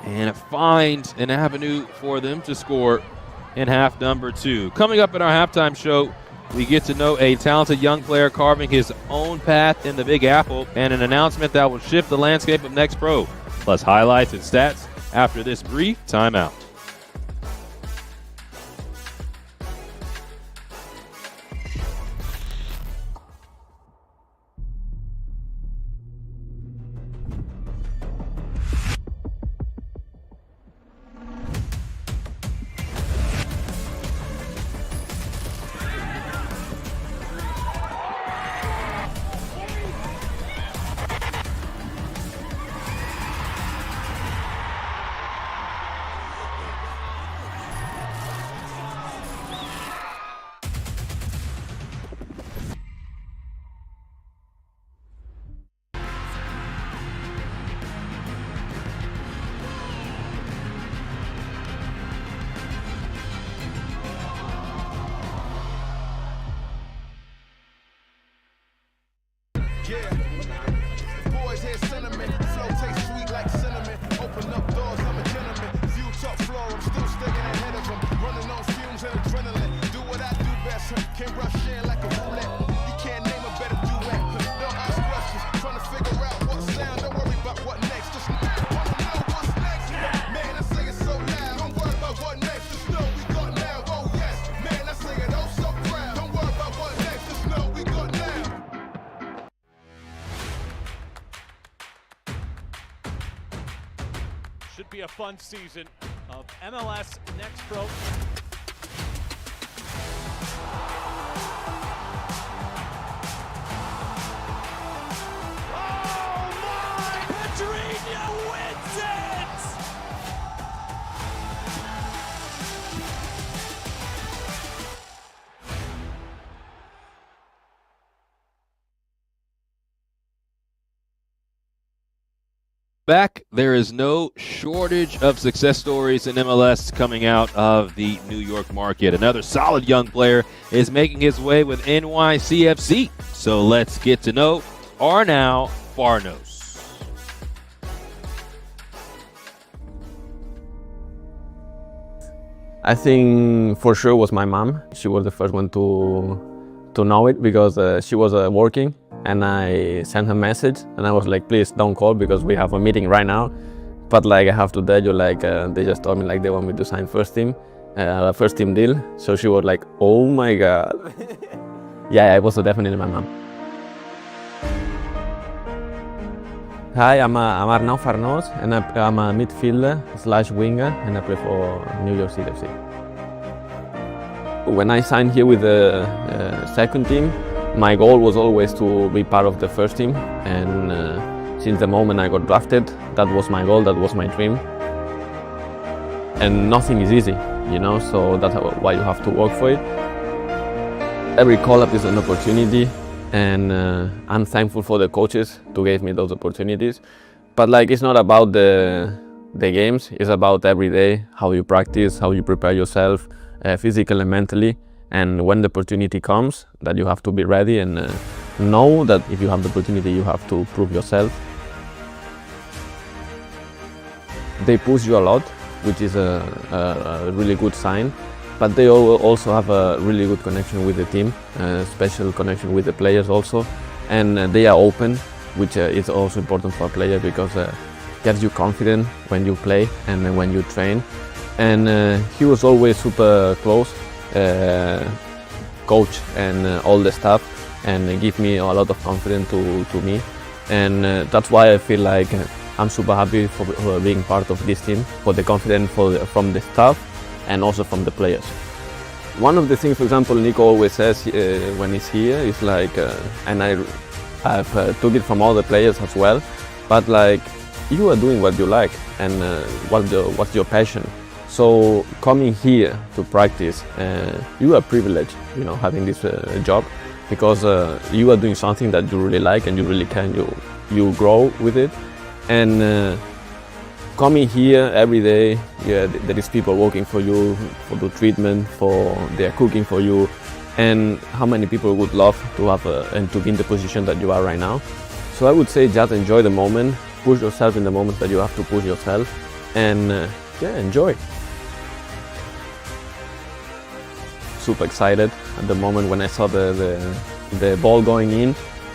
and find an avenue for them to score in half number 2. Coming up in our halftime show, we get to know a talented young player carving his own path in the Big Apple and an announcement that will shift the landscape of Next Pro, plus highlights and stats after this brief timeout.
Should be a fun season of MLS Next Pro. Oh my! Pedrinho wins it!
Back, there is no shortage of success stories in MLS coming out of the New York market. Another solid young player is making his way with NYCFC. So let's get to know Arnau Farnos.
I think for sure was my mom. She was the first one to know it because she was working. And I sent her a message and I was like, please don't call because we have a meeting right now. But like I have to tell you, like they just told me like they want me to sign first team deal. So she was like, oh my God. Yeah, it was definitely my mom. Hi, I'm Arnau Farnos and I'm a midfielder / winger and I play for New York City FC. When I signed here with the second team, my goal was always to be part of the first team, and since the moment I got drafted, that was my goal, that was my dream. And nothing is easy, you know, so that's why you have to work for it. Every call-up is an opportunity, and I'm thankful for the coaches to give me those opportunities. But like, it's not about the games, it's about every day, how you practice, how you prepare yourself, physically and mentally. And when the opportunity comes, that you have to be ready and know that if you have the opportunity, you have to prove yourself. They push you a lot, which is a really good sign, but they also have a really good connection with the team, special connection with the players also, and they are open, which is also important for a player because it gets you confident when you play and when you train. And he was always super close. Coach and all the staff, and give me a lot of confidence to me, and that's why I feel like I'm super happy for being part of this team, for the confidence from the staff and also from the players. One of the things, for example, Nico always says when he's here is like, and I've took it from all the players as well, but like, you are doing what you like and what's your passion. So coming here to practice, you are privileged, you know, having this job, because you are doing something that you really like and you really can, you grow with it. And coming here every day, yeah, there is people working for you, for the treatment, they are cooking for you, and how many people would love to have and to be in the position that you are right now. So I would say just enjoy the moment, push yourself in the moment that you have to push yourself, and yeah, enjoy. Super excited at the moment when I saw the ball going in.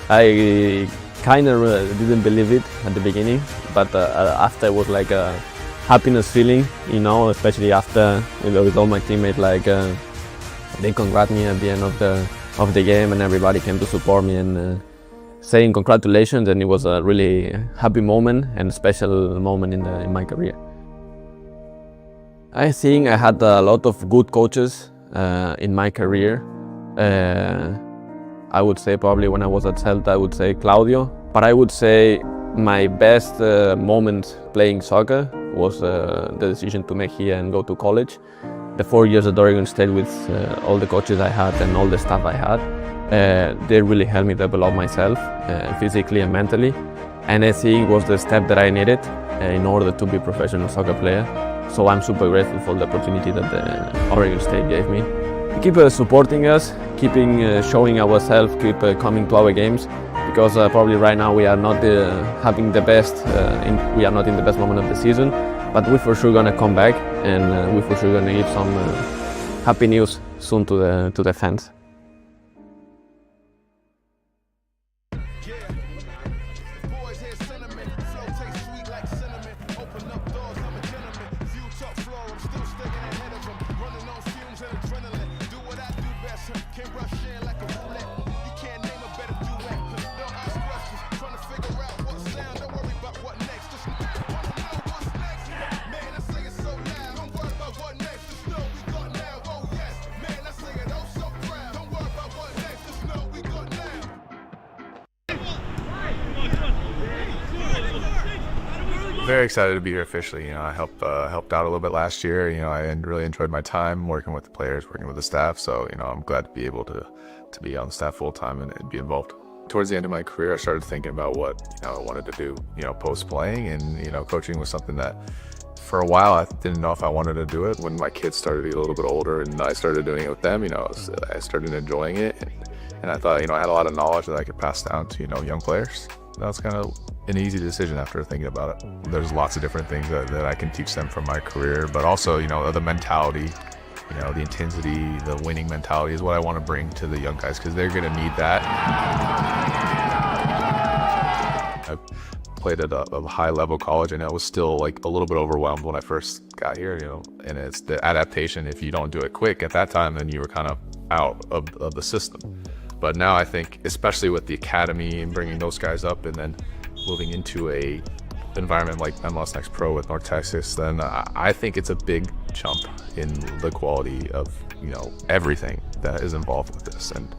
I kind of didn't believe it at the beginning, but after it was like a happiness feeling, you know, especially after, you know, with all my teammates, like they congratulated me at the end of the game, and everybody came to support me and saying congratulations, and it was a really happy moment and a special moment in my career. I think I had a lot of good coaches in my career. I would say probably when I was at Celta, I would say Claudio. But I would say my best moment playing soccer was the decision to make here and go to college. The 4 years at Oregon State with all the coaches I had and all the staff I had, they really helped me develop myself physically and mentally. And I think it was the step that I needed in order to be a professional soccer player. So I'm super grateful for the opportunity that the Oregon State gave me. Keep supporting us, keeping showing ourselves, keep coming to our games, because probably right now we are not having the best, we are not in the best moment of the season, but we're for sure gonna come back, and we're for sure gonna give some happy news soon to the fans.
Very excited to be here officially. You know, I helped out a little bit last year. You know, I really enjoyed my time working with the players, working with the staff. So, you know, I'm glad to be able to be on the staff full time and be involved. Towards the end of my career, I started thinking about what, you know, I wanted to do, you know, post playing, and, you know, coaching was something that for a while I didn't know if I wanted to do it. When my kids started to get a little bit older and I started doing it with them, you know, I started enjoying it, and I thought, you know, I had a lot of knowledge that I could pass down to, you know, young players. That was kind of an easy decision after thinking about it. There's lots of different things that I can teach them from my career, but also, you know, the mentality, you know, the intensity, the winning mentality is what I want to bring to the young guys, because they're going to need that. I played at a high level college, and I was still like a little bit overwhelmed when I first got here, you know, and it's the adaptation. If you don't do it quick at that time, then you were kind of out of the system. But now I think, especially with the academy and bringing those guys up and then moving into a environment like MLS Next Pro with North Texas, then I think it's a big jump in the quality of, you know, everything that is involved with this. And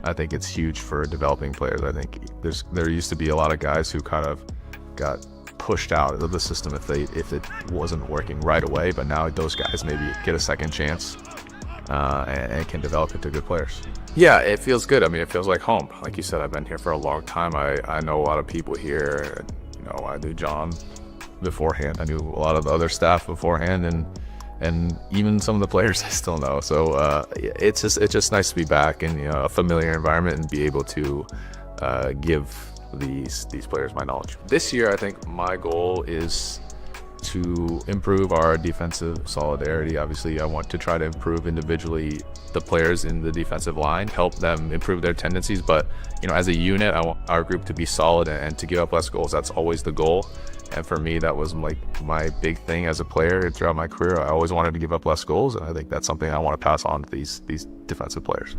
I think it's huge for developing players. I think there used to be a lot of guys who kind of got pushed out of the system if it wasn't working right away, but now those guys maybe get a second chance and can develop into good players. Yeah, it feels good. I mean, it feels like home. Like you said, I've been here for a long time. I know a lot of people here. You know, I knew John beforehand. I knew a lot of the other staff beforehand, and even some of the players I still know. So it's just nice to be back in, you know, a familiar environment and be able to give these players my knowledge. This year, I think my goal is to improve our defensive solidarity. Obviously, I want to try to improve individually the players in the defensive line, help them improve their tendencies. But, you know, as a unit, I want our group to be solid and to give up less goals. That's always the goal. And for me, that was like my big thing as a player throughout my career. I always wanted to give up less goals, and I think that's something I want to pass on to these defensive players.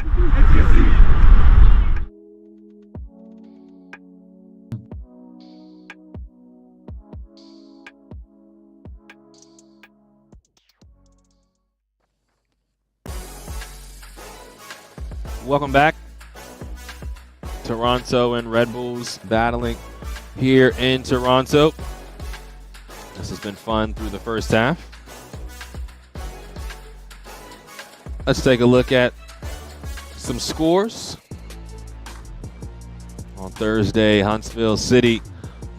welcome back. Toronto and Red Bulls battling here in Toronto. This has been fun through the first half. Let's take a look at some scores. On Thursday, Huntsville City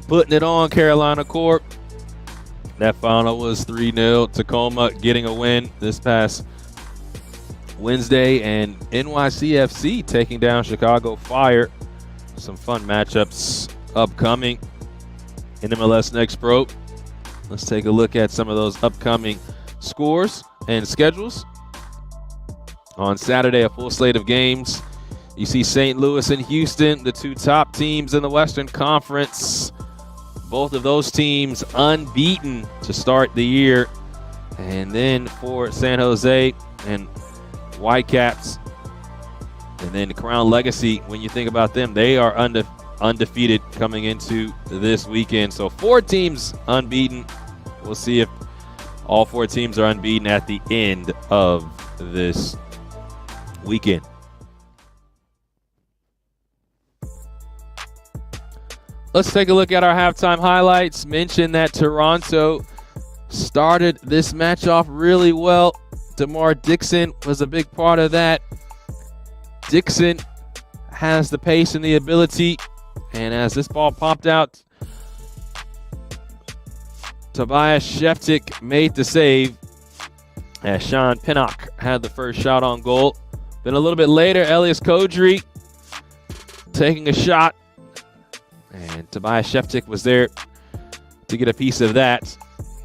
putting it on Carolina Corp. That final was 3-0. Tacoma getting a win this past Wednesday, and NYCFC taking down Chicago Fire. Some fun matchups upcoming in MLS Next Pro. Let's take a look at some of those upcoming scores and schedules. On Saturday, a full slate of games. You see St. Louis and Houston, the two top teams in the Western Conference. Both of those teams unbeaten to start the year. And then for San Jose and Whitecaps, and then Crown Legacy, when you think about them, they are undefeated coming into this weekend. So 4 teams unbeaten. We'll see if all 4 teams are unbeaten at the end of this weekend. Let's take a look at our halftime highlights. Mention that Toronto started this match off really well. DeMar Dixon was a big part of that. Dixon has the pace and the ability, and as this ball popped out, Tobias Sheftik made the save as Sean Pinnock had the first shot on goal. Then a little bit later, Elias Kodri taking a shot, and Tobias Sheftik was there to get a piece of that.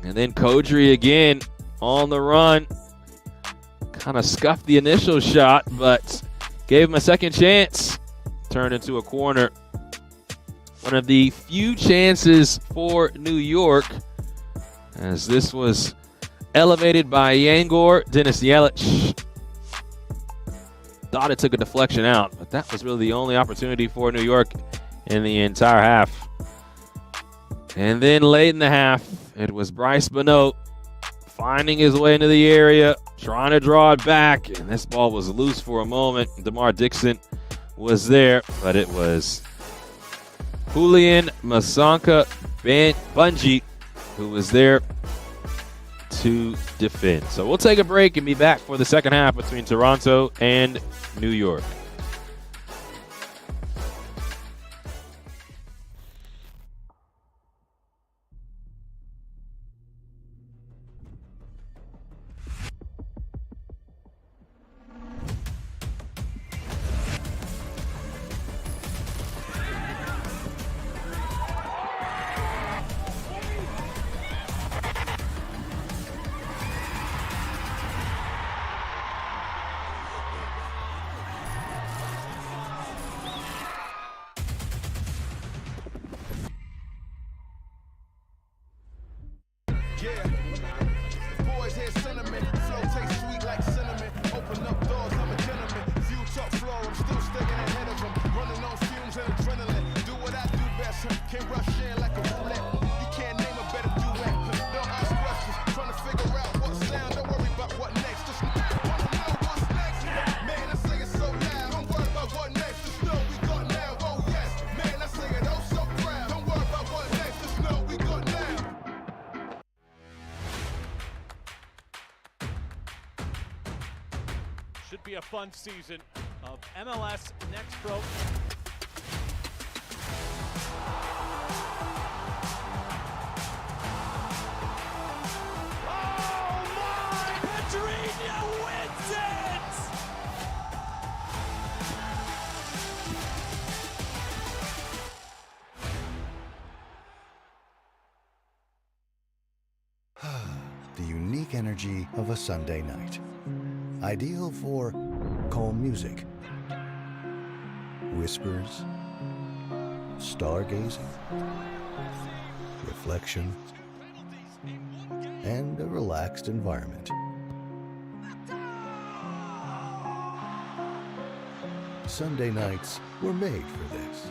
And then Kodri again on the run. Kind of scuffed the initial shot, but gave him a second chance. Turned into a corner. One of the few chances for New York, as this was elevated by Yangor. Dennis Yelich thought it took a deflection out, but that was really the only opportunity for New York in the entire half. And then late in the half, it was Bryce Bonneau finding his way into the area, trying to draw it back, and this ball was loose for a moment. DeMar Dixon was there, but it was Julian Masonka Bungie who was there to defend. So we'll take a break and be back for the second half between Toronto and New York.
Should be a fun season of MLS Next Pro. Oh my! Pedrinho wins it!
The unique energy of a Sunday night. Ideal for calm music, whispers, stargazing, reflection, and a relaxed environment. Sunday nights were made for this.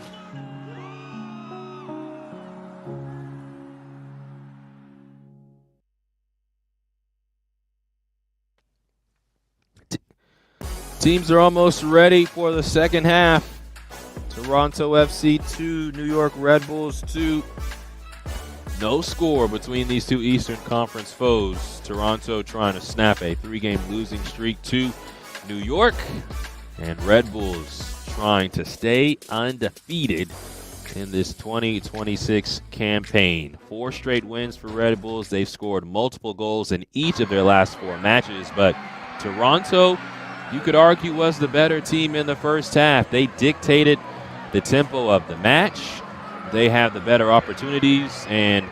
Teams are almost ready for the second half. Toronto FC 2, New York Red Bulls 2. No score between these two Eastern Conference foes. Toronto trying to snap a 3-game losing streak to New York. And Red Bulls trying to stay undefeated in this 2026 campaign. 4 straight wins for Red Bulls. They've scored multiple goals in each of their last 4 matches. But Toronto, you could argue, was the better team in the first half. They dictated the tempo of the match. They have the better opportunities, and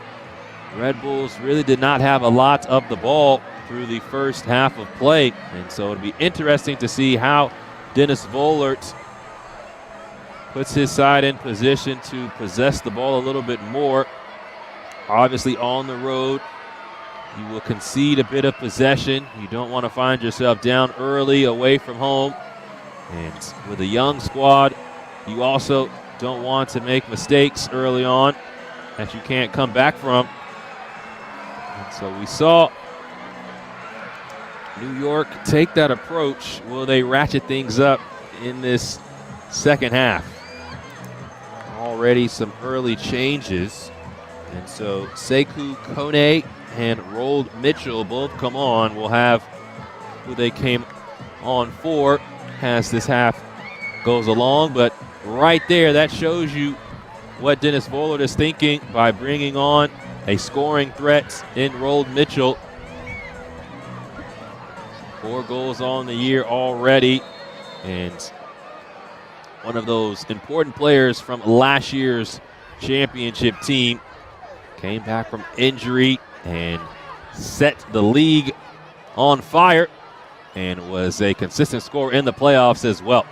Red Bulls really did not have a lot of the ball through the first half of play. And so it'll be interesting to see how Dennis Vollert puts his side in position to possess the ball a little bit more. Obviously on the road, you will concede a bit of possession. You don't want to find yourself down early away from home. And with a young squad, you also don't want to make mistakes early on that you can't come back from. And so we saw New York take that approach. Will they ratchet things up in this second half? Already some early changes. And so Sekou Kone and Rold Mitchell both come on. We'll have who they came on for as this half goes along. But right there, that shows you what Dennis Vollert is thinking by bringing on a scoring threat in Rold Mitchell. 4 goals on the year already, and one of those important players from last year's championship team. Came back from injury and set the league on fire and was a consistent scorer in the playoffs as well.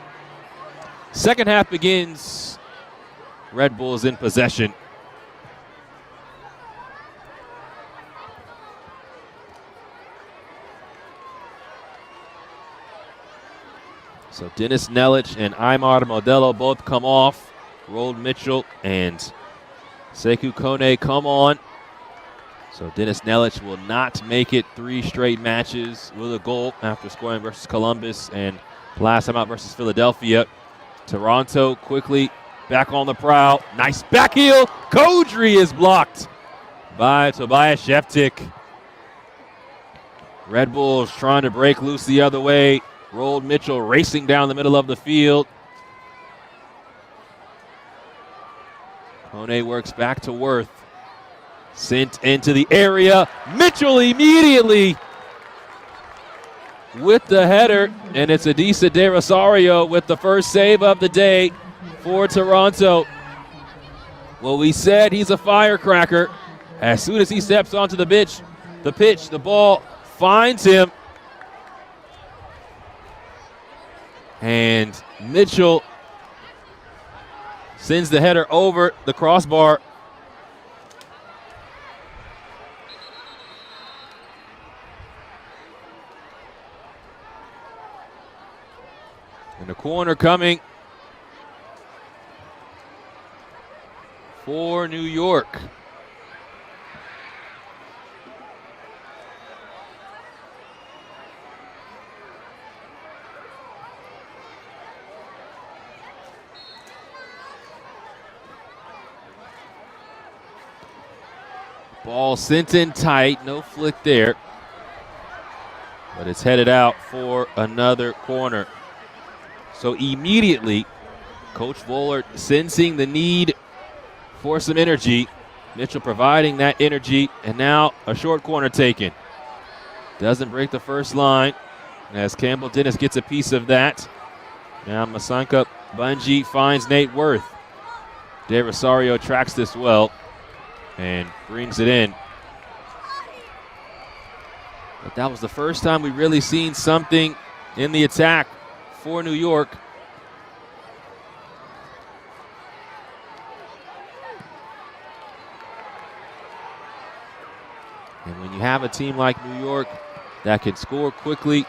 Second half begins. Red Bulls in possession. So Dennis Nelic and Aymar Modelo both come off. Rold Mitchell and Sekou Kone come on. So Dennis Nelic will not make it 3 straight matches with a goal after scoring versus Columbus and last time out versus Philadelphia. Toronto quickly back on the prowl. Nice back heel. Kodri is blocked by Tobias Sheftik. Red Bulls trying to break loose the other way. Rold Mitchell racing down the middle of the field. Kone works back to Worth. Sent into the area. Mitchell immediately with the header, and it's Adisa De Rosario with the first save of the day for Toronto. Well, we said he's a firecracker. As soon as he steps onto the pitch, the ball finds him. And Mitchell sends the header over the crossbar. And the corner coming for New York. Ball sent in tight, no flick there. But it's headed out for another corner. So immediately, Coach Vollert sensing the need for some energy. Mitchell providing that energy, and now a short corner taken. Doesn't break the first line as Campbell Dennis gets a piece of that. Now Masanka Bungie finds Nate Worth. De Rosario tracks this well and brings it in. But that was the first time we really seen something in the attack for New York. And when you have a team like New York that can score quickly,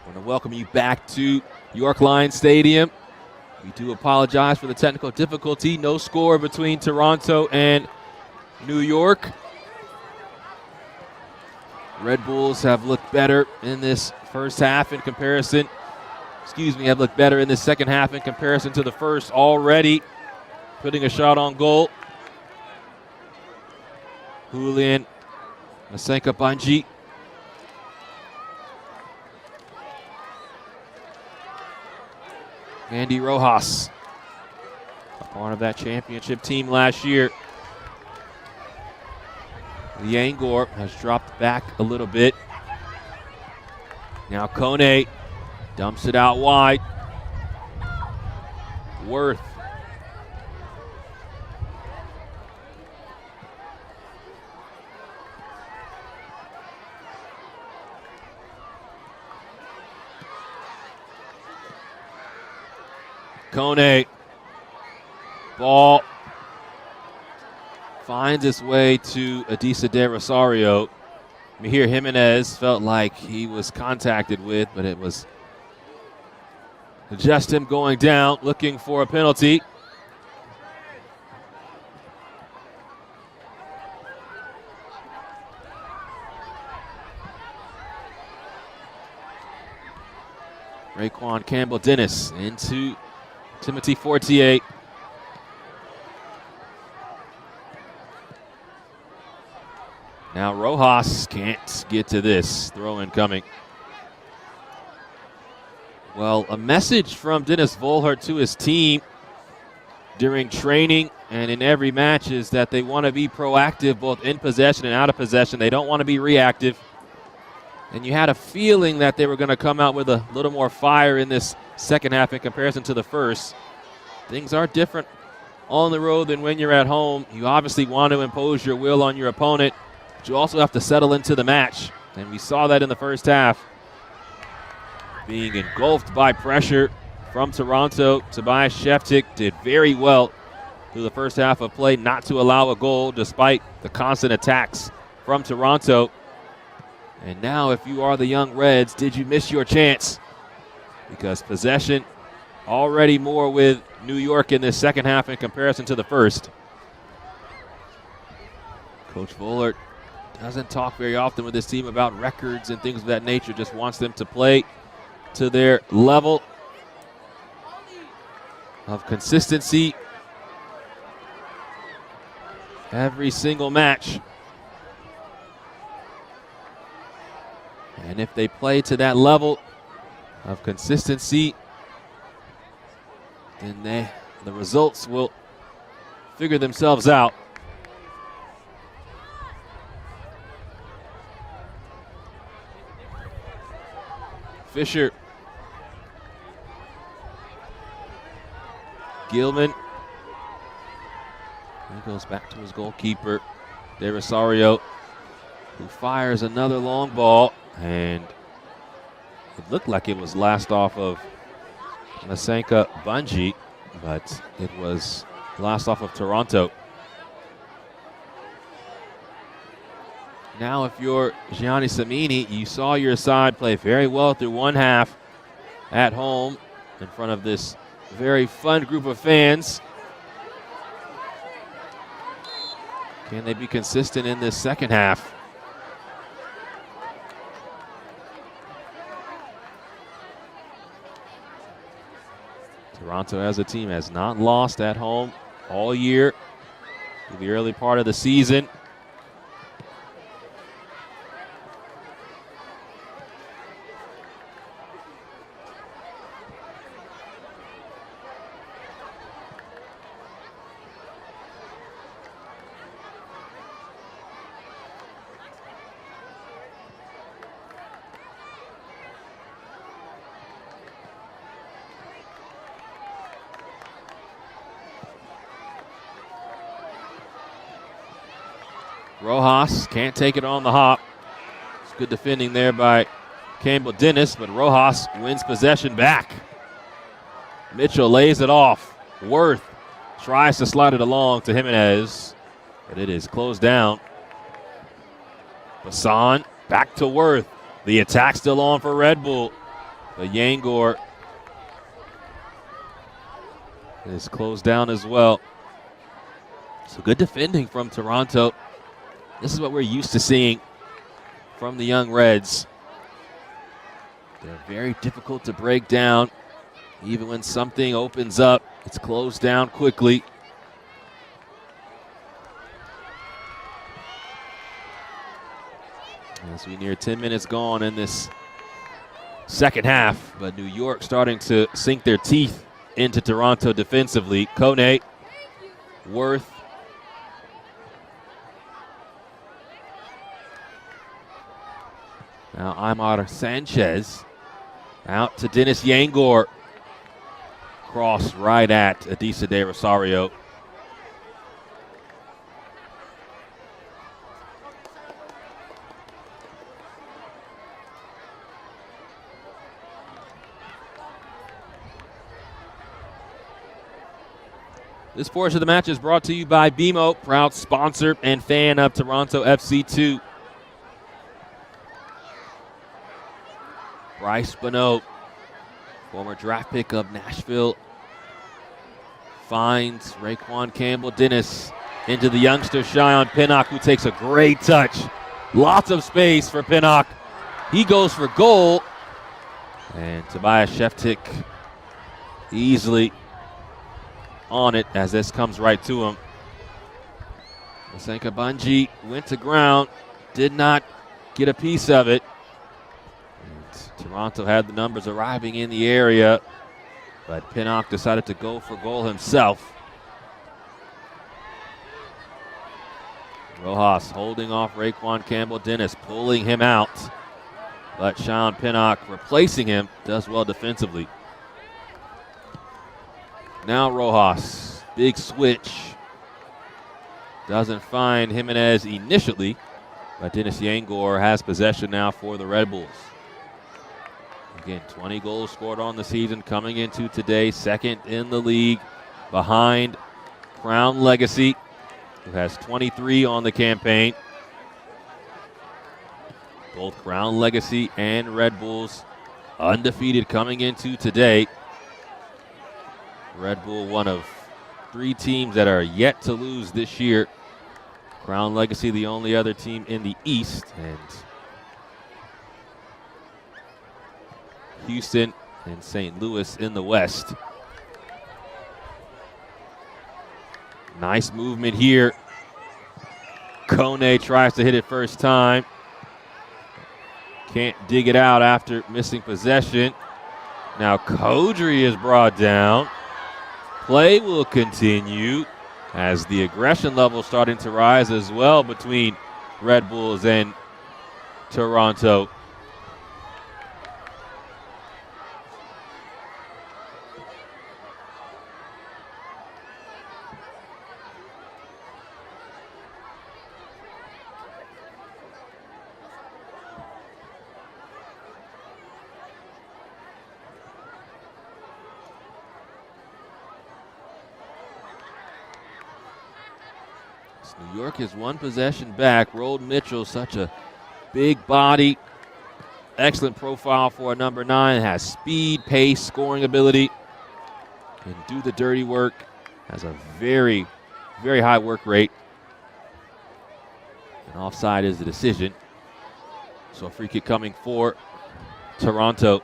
want to welcome you back to York Lions Stadium. We do apologize for the technical difficulty. No score between Toronto and New York. Red Bulls have looked better in this first half in comparison. Have looked better in this second half in comparison to the first already. Putting a shot on goal. Julian Masenka Bunji. Andy Rojas, a part of that championship team last year. The Angor has dropped back a little bit. Now Kone dumps it out wide. Worth. Kone. Ball finds its way to Adisa De Rosario. Mihir Jimenez felt like he was contacted with, but it was just him going down, looking for a penalty. Raekwon Campbell-Dennis into Timothy Fortier. Now Rojas can't get to this. Throw in coming. Well, a message from Dennis Volhert to his team during training and in every match is that they want to be proactive both in possession and out of possession. They don't want to be reactive. And you had a feeling that they were going to come out with a little more fire in this second half in comparison to the first. Things are different on the road than when you're at home. You obviously want to impose your will on your opponent, but you also have to settle into the match. And we saw that in the first half. Being engulfed by pressure from Toronto, Tobias Sheftik did very well through the first half of play not to allow a goal despite the constant attacks from Toronto. And now if you are the Young Reds, did you miss your chance? Because possession already more with New York in this second half in comparison to the first. Coach Volhert doesn't talk very often with his team about records and things of that nature, just wants them to play to their level of consistency every single match. And if they play to that level of consistency, then the results will figure themselves out. Fisher. Gilman. He goes back to his goalkeeper, De Rosario, who fires another long ball. And it looked like it was last off of Masenka Bunji, but it was last off of Toronto. Now if you're Gianni Samini, you saw your side play very well through one half at home in front of this very fun group of fans. Can they be consistent in this second half? Toronto as a team has not lost at home all year through the early part of the season. Rojas can't take it on the hop. It's good defending there by Campbell-Dennis, but Rojas wins possession back. Mitchell lays it off. Worth tries to slide it along to Jimenez, but it is closed down. Bassan back to Worth. The attack still on for Red Bull. But Yangor is closed down as well. So good defending from Toronto. This is what we're used to seeing from the young Reds. They're very difficult to break down. Even when something opens up, it's closed down quickly. As we near 10 minutes gone in this second half, but New York starting to sink their teeth into Toronto defensively. Kone, Worth, now Aymar Sanchez out to Dennis Yangor. Cross right at Adisa de Rosario. This portion of the match is brought to you by BMO, proud sponsor and fan of Toronto FC2. Bryce Bonneau, former draft pick of Nashville, finds Raekwon Campbell-Dennis into the youngster Cheyenne Pinnock, who takes a great touch. Lots of space for Pinnock. He goes for goal. And Tobias Sheftik easily on it as this comes right to him. Masenka Bunji went to ground, did not get a piece of it. And Toronto had the numbers arriving in the area, but Pinnock decided to go for goal himself. Rojas holding off Raekwon Campbell-Dennis, pulling him out. But Cheyenne Pinnock replacing him does well defensively. Now Rojas, big switch. Doesn't find Jimenez initially, but Dennis Yangor has possession now for the Red Bulls. Again, 20 goals scored on the season coming into today, second in the league behind Crown Legacy, who has 23 on the campaign. Both Crown Legacy and Red Bulls undefeated coming into today. Red Bull, one of 3 teams that are yet to lose this year. Crown Legacy, the only other team in the East. And Houston and St. Louis in the West. Nice movement here. Kone tries to hit it first time. Can't dig it out after missing possession. Now Kodri is brought down. Play will continue as the aggression level starting to rise as well between Red Bulls and Toronto. New York is one possession back. Rold Mitchell, such a big body. Excellent profile for a number 9. Has speed, pace, scoring ability. Can do the dirty work. Has a very, very high work rate. And offside is the decision. So a free kick coming for Toronto.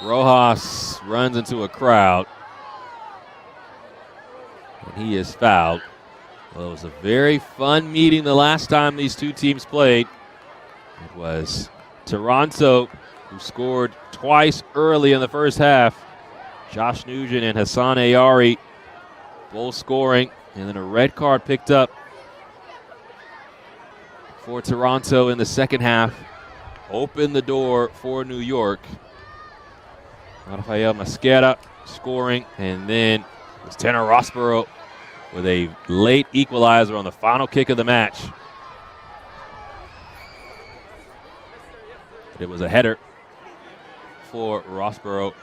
Rojas runs into a crowd, and he is fouled. Well, it was a very fun meeting the last time these two teams played. It was Toronto, who scored twice early in the first half. Josh Nugent and Hassan Ayari both scoring, and then a red card picked up for Toronto in the second half opened the door for New York. Rafael Mosquera scoring, and then it was Tanner Rossborough with a late equalizer on the final kick of the match. It was a header for Rossborough.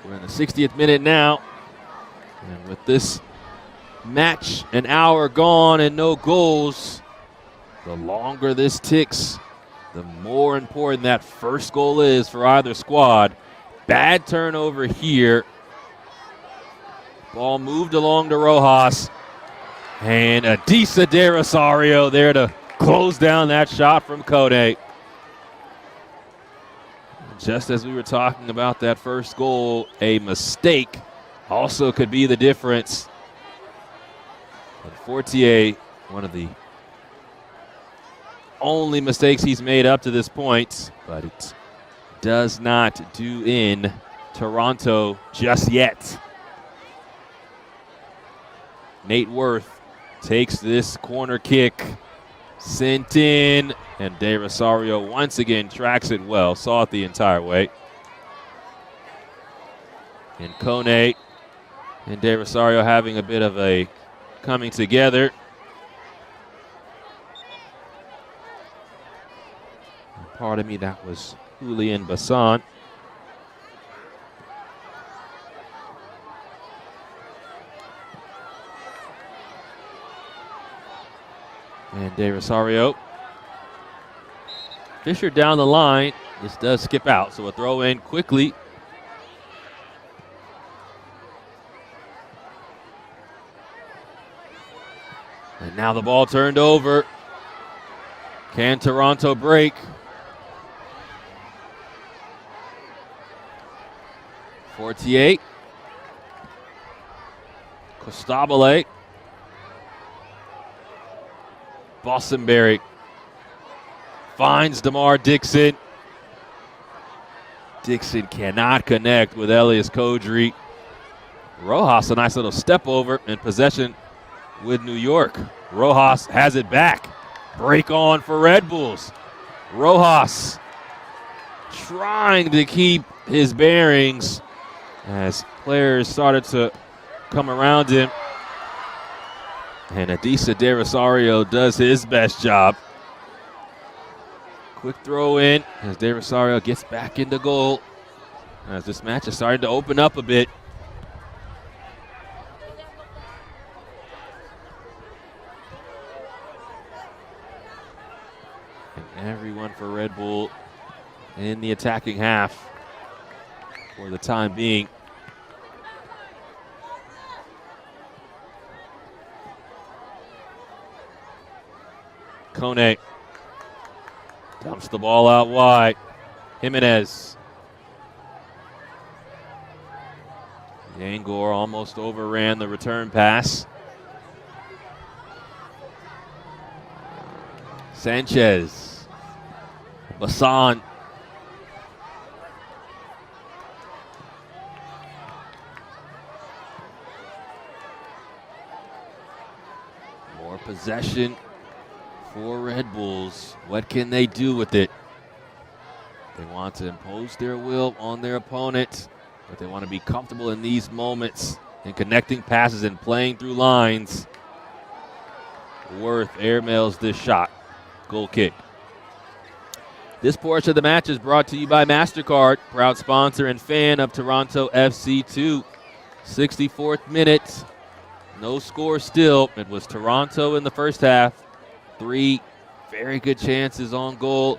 We're in the 60th minute now, and with this match an hour gone and no goals, the longer this ticks, the more important that first goal is for either squad. Bad turnover here. Ball moved along to Rojas, and Adisa De Rosario there to close down that shot from Kone. Just as we were talking about that first goal, a mistake also could be the difference. But Fortier, one of the only mistakes he's made up to this point, but it does not do in Toronto just yet. Nate Worth takes this corner kick, sent in, and De Rosario once again tracks it well, saw it the entire way. And Kone and De Rosario having a bit of a coming together. Pardon me, that was Julian Bassan. And De Rosario. Fisher down the line. This does skip out, so a throw in quickly. And now the ball turned over. Can Toronto break? Fortier. Costabile. Bostonberry finds DeMar Dixon. Dixon cannot connect with Elias Kodri. Rojas, a nice little step over in possession with New York. Rojas has it back. Break on for Red Bulls. Rojas trying to keep his bearings as players started to come around him. And Adisa De Rosario does his best job. Quick throw in as De Rosario gets back into goal. As this match is starting to open up a bit. And everyone for Red Bull in the attacking half for the time being. Kone dumps the ball out wide. Jimenez. Yangor almost overran the return pass. Sanchez. Bassan. More possession for Red Bulls. What can they do with it? They want to impose their will on their opponent, but they want to be comfortable in these moments and connecting passes and playing through lines. Worth airmails this shot. Goal kick. This portion of the match is brought to you by MasterCard, proud sponsor and fan of Toronto FC2. 64th minute. No score still. It was Toronto in the first half. 3 very good chances on goal.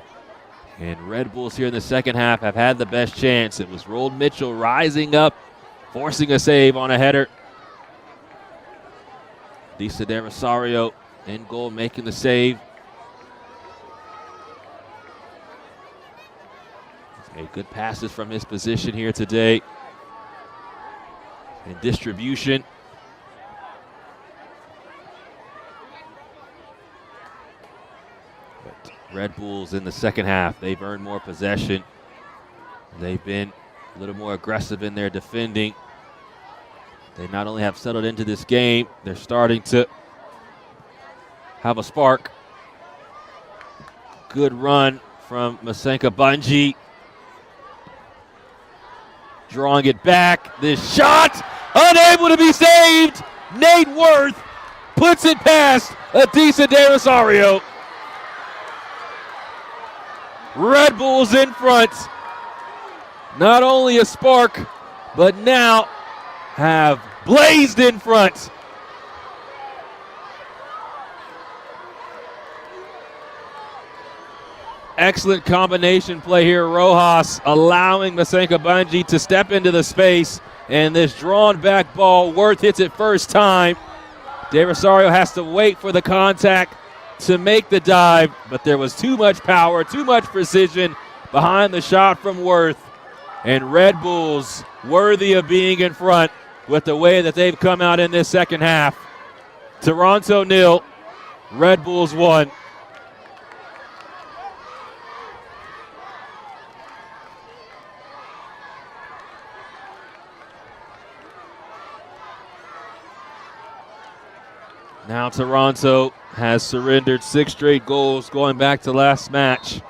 And Red Bulls here in the second half have had the best chance. It was Rold Mitchell rising up, forcing a save on a header. Adisa De Rosario in goal, making the save. He's made good passes from his position here today. In distribution. Red Bulls in the second half, they've earned more possession. They've been a little more aggressive in their defending. They not only have settled into this game, they're starting to have a spark. Good run from Masenka Bunji. Drawing it back. This shot, unable to be saved. Nate Worth puts it past Adisa De Rosario. Red Bulls in front. Not only a spark, but now have blazed in front. Excellent combination play here. Rojas allowing Masenka Bunji to step into the space, and this drawn back ball, Worth hits it first time. De Rosario has to wait for the contact to make the dive, but there was too much power, too much precision behind the shot from Worth. And Red Bulls worthy of being in front with the way that they've come out in this second half. Toronto 0, Red Bulls 1. Now Toronto has surrendered 6 straight goals going back to last match.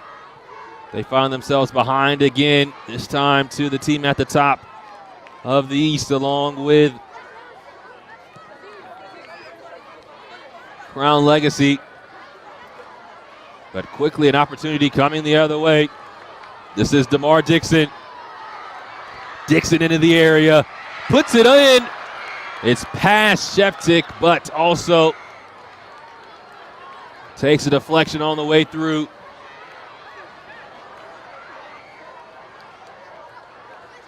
They find themselves behind again, this time to the team at the top of the East, along with Crown Legacy. But quickly an opportunity coming the other way. This is DeMar Dixon. Dixon into the area, puts it in. It's past Sheftik, but also takes a deflection on the way through.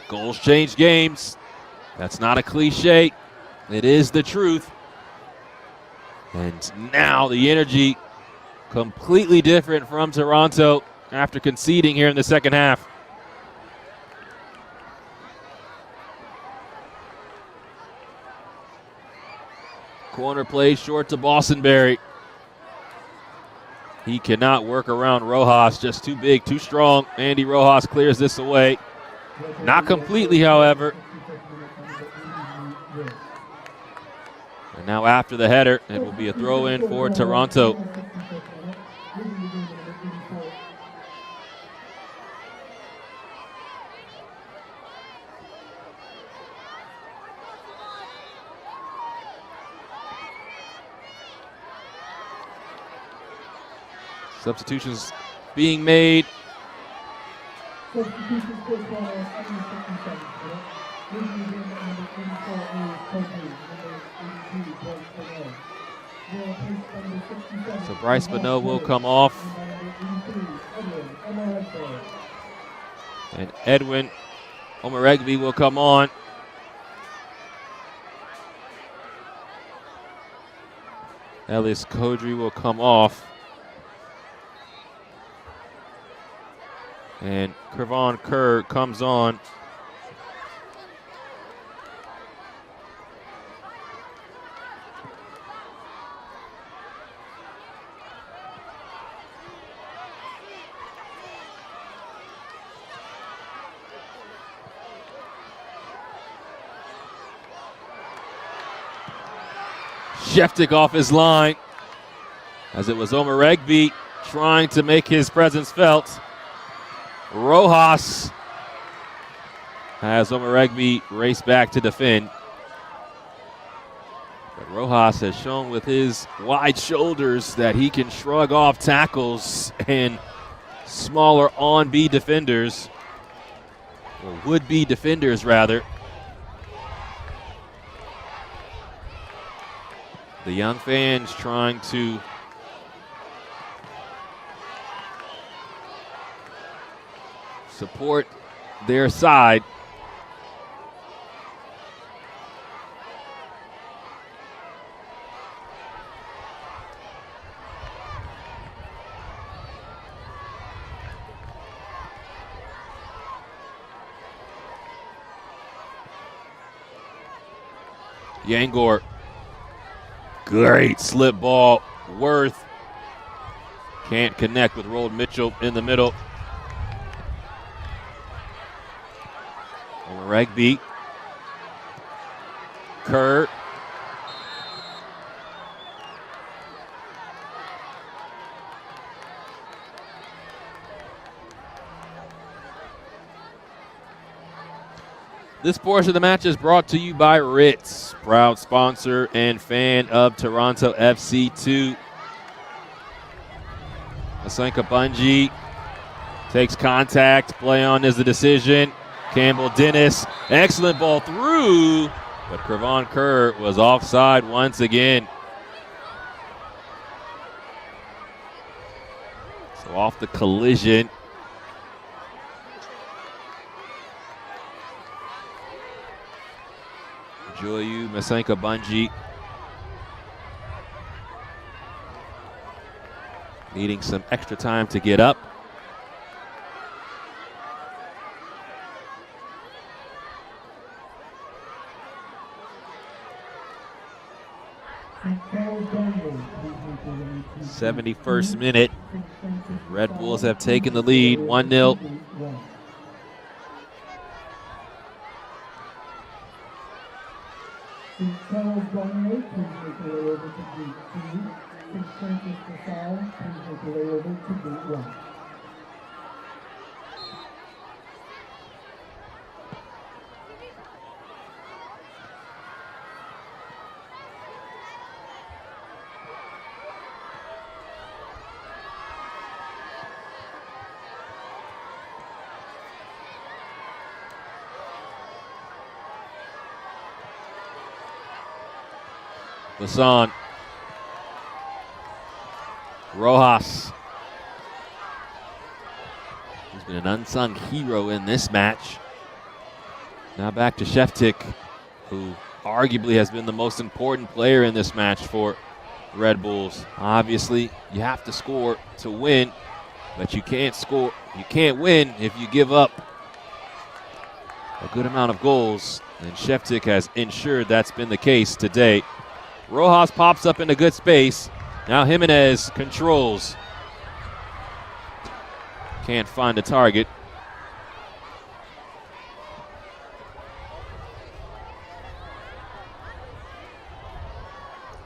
Goals change games. That's not a cliche. It is the truth. And now the energy completely different from Toronto after conceding here in the second half. Corner play short to Bostonberry. He cannot work around Rojas, just too big, too strong. Andy Rojas clears this away. Not completely, however. And now after the header, it will be a throw in for Toronto. Substitutions being made. So Bryce Bonneau will come off. And Edwin Omoregbe will come on. Elias Kodri will come off. And Kevon Kerr comes on. Sheftik off his line, as it was Omoregbe trying to make his presence felt. Rojas has Omoregbe race back to defend. But Rojas has shown with his wide shoulders that he can shrug off tackles and smaller on-B defenders, or would-be defenders rather. The young fans trying to support their side. Yangor, great slip ball. Worth can't connect with Rold Mitchell in the middle. Omoregbe. Kerr. This portion of the match is brought to you by Ritz, proud sponsor and fan of Toronto FC2. Masenka Bungie takes contact. Play on is the decision. Campbell Dennis, excellent ball through, but Kravon Kerr was offside once again. So off the collision. Joyu Masenka Bungie needing some extra time to get up. / 71st minute. Red Bulls have taken the lead 1-0. Bassan. Rojas. He's been an unsung hero in this match. Now back to Sheftik, who arguably has been the most important player in this match for Red Bulls. Obviously, you have to score to win, but you can't win if you give up a good amount of goals, and Sheftik has ensured that's been the case today. Rojas pops up into good space. Now Jimenez controls. Can't find a target.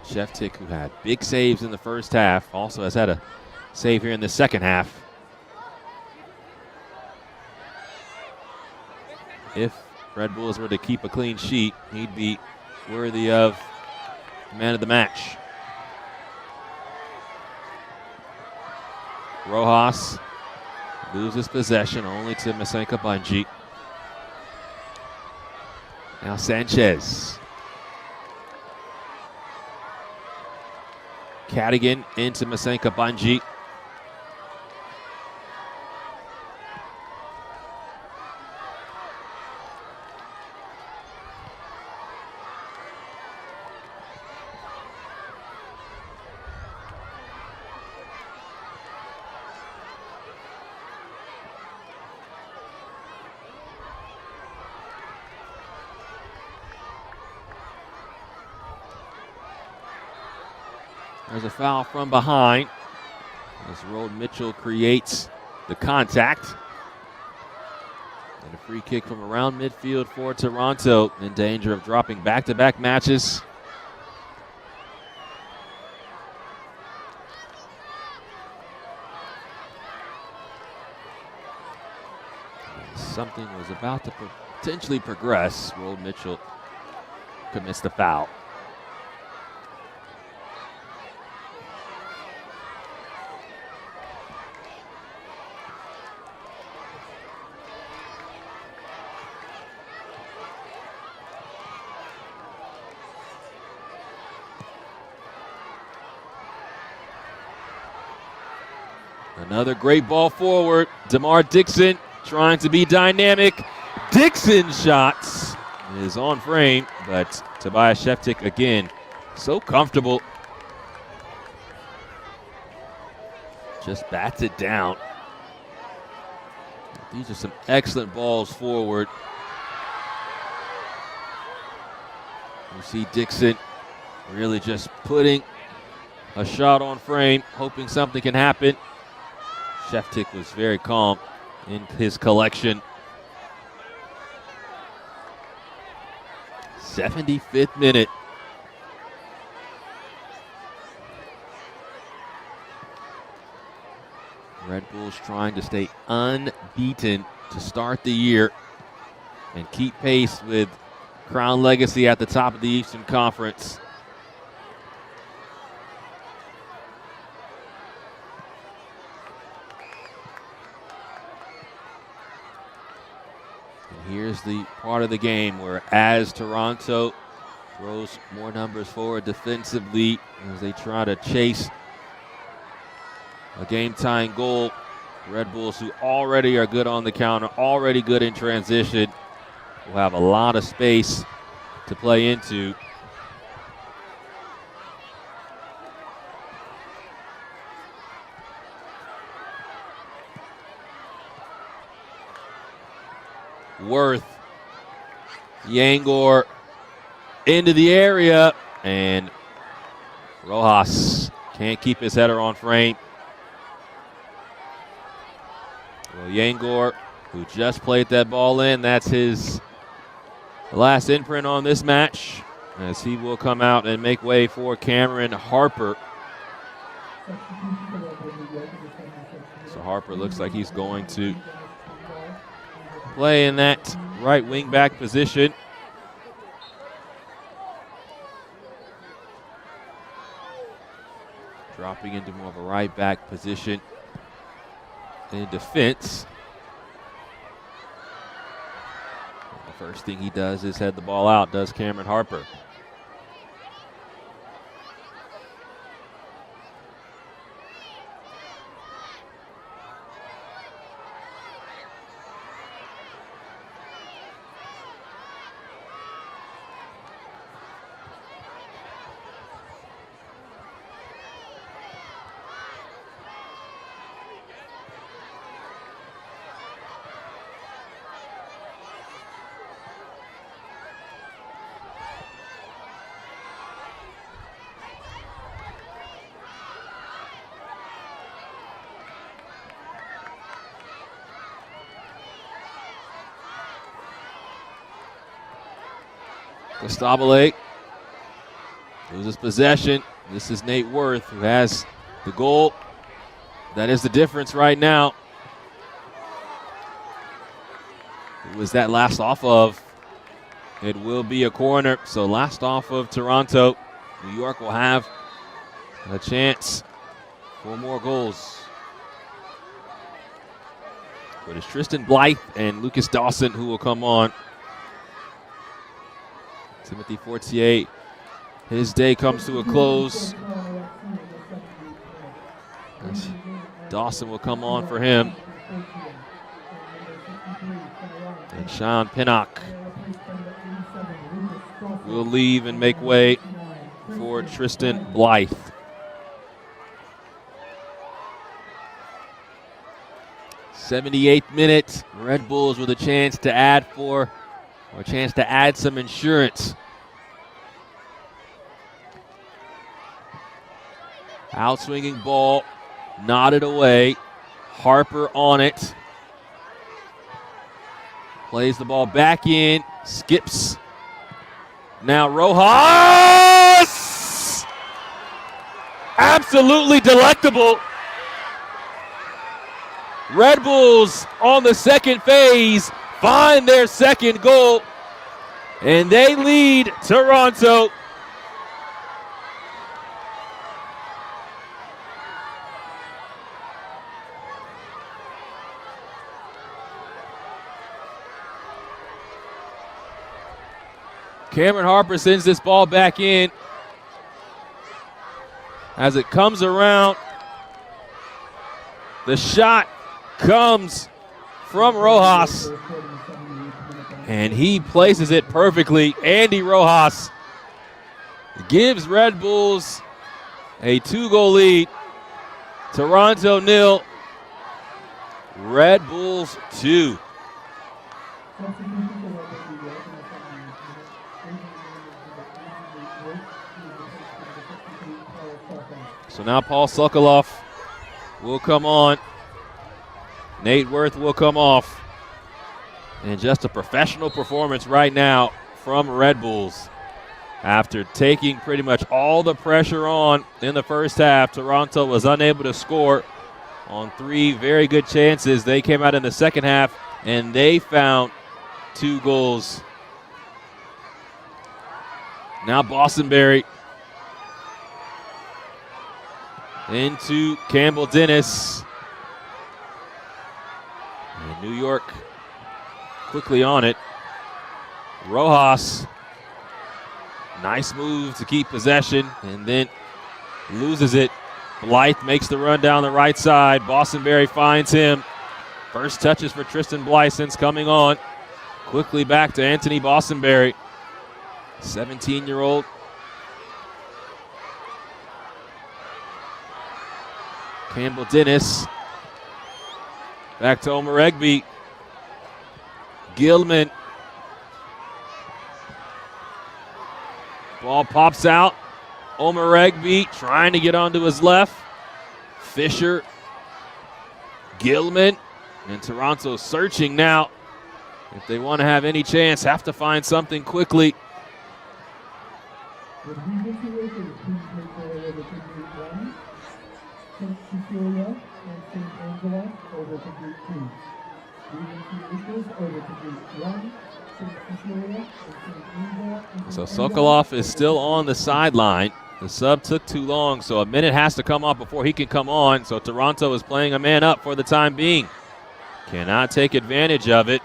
Sheftik, who had big saves in the first half, also has had a save here in the second half. If Red Bulls were to keep a clean sheet, he'd be worthy of man of the match. Rojas loses possession only to Masenka Bungie. Now Sanchez. Cadigan into Masenka Bungie. There's a foul from behind as Rode Mitchell creates the contact. And a free kick from around midfield for Toronto, in danger of dropping back-to-back matches. Something was about to potentially progress. Rode Mitchell commits the foul. Another great ball forward. DeMar Dixon trying to be dynamic. Dixon's shots is on frame, but Tobias Sheftik again, so comfortable. Just bats it down. These are some excellent balls forward. You see Dixon really just putting a shot on frame, hoping something can happen. Sheftik was very calm in his collection. 75th minute. Red Bulls trying to stay unbeaten to start the year. and keep pace with Crown Legacy at the top of the Eastern Conference. And here's the part of the game where as Toronto throws more numbers forward defensively as they try to chase a game-tying goal, Red Bulls, who already are good on the counter, already good in transition, will have a lot of space to play into. Worth, Yangor into the area, and Rojas can't keep his header on frame. Well, Yangor, who just played that ball in, that's his last imprint on this match, as he will come out and make way for Cameron Harper. So Harper looks like he's going to play in that right wing back position. Dropping into more of a right back position in defense. And the first thing he does is head the ball out, does Cameron Harper. Costabile loses possession. This is Nate Worth, who has the goal. That is the difference right now. Who was that last off of? It will be a corner. So last off of Toronto. New York will have a chance for more goals. But it's Tristan Blythe and Lucas Dawson who will come on. Timothy Fortier, his day comes to a close. Dawson will come on for him. And Sean Pinnock will leave and make way for Tristan Blythe. 78th minute, Red Bulls with a chance to add some insurance. Outswinging ball, nodded away. Harper on it. Plays the ball back in, skips. Now Rojas! Absolutely delectable. Red Bulls on the second phase find their second goal, and they lead Toronto. Cameron Harper sends this ball back in. As it comes around, the shot comes from Rojas, and he places it perfectly. Andy Rojas gives Red Bulls a 2-goal lead. Toronto 0, Red Bulls 2. So now Paul Sokoloff will come on. Nate Worth will come off. And just a professional performance right now from Red Bulls. After taking pretty much all the pressure on in the first half, Toronto was unable to score on 3 very good chances. They came out in the second half and they found 2 goals. Now Bostonberry into Campbell Dennis. And New York quickly on it. Rojas, nice move to keep possession and then loses it. Blythe makes the run down the right side. Bostonberry finds him. First touches for Tristan Blythe since coming on. Quickly back to Anthony Bostonberry, 17-year-old. Campbell Dennis. Back to Omer Egby. Gilman. Ball pops out. Omer Egby trying to get onto his left. Fisher. Gilman. And Toronto searching now. If they want to have any chance, have to find something quickly. So Sokolov is still on the sideline. The sub took too long, so a minute has to come off before he can come on. So Toronto is playing a man up for the time being. Cannot take advantage of it.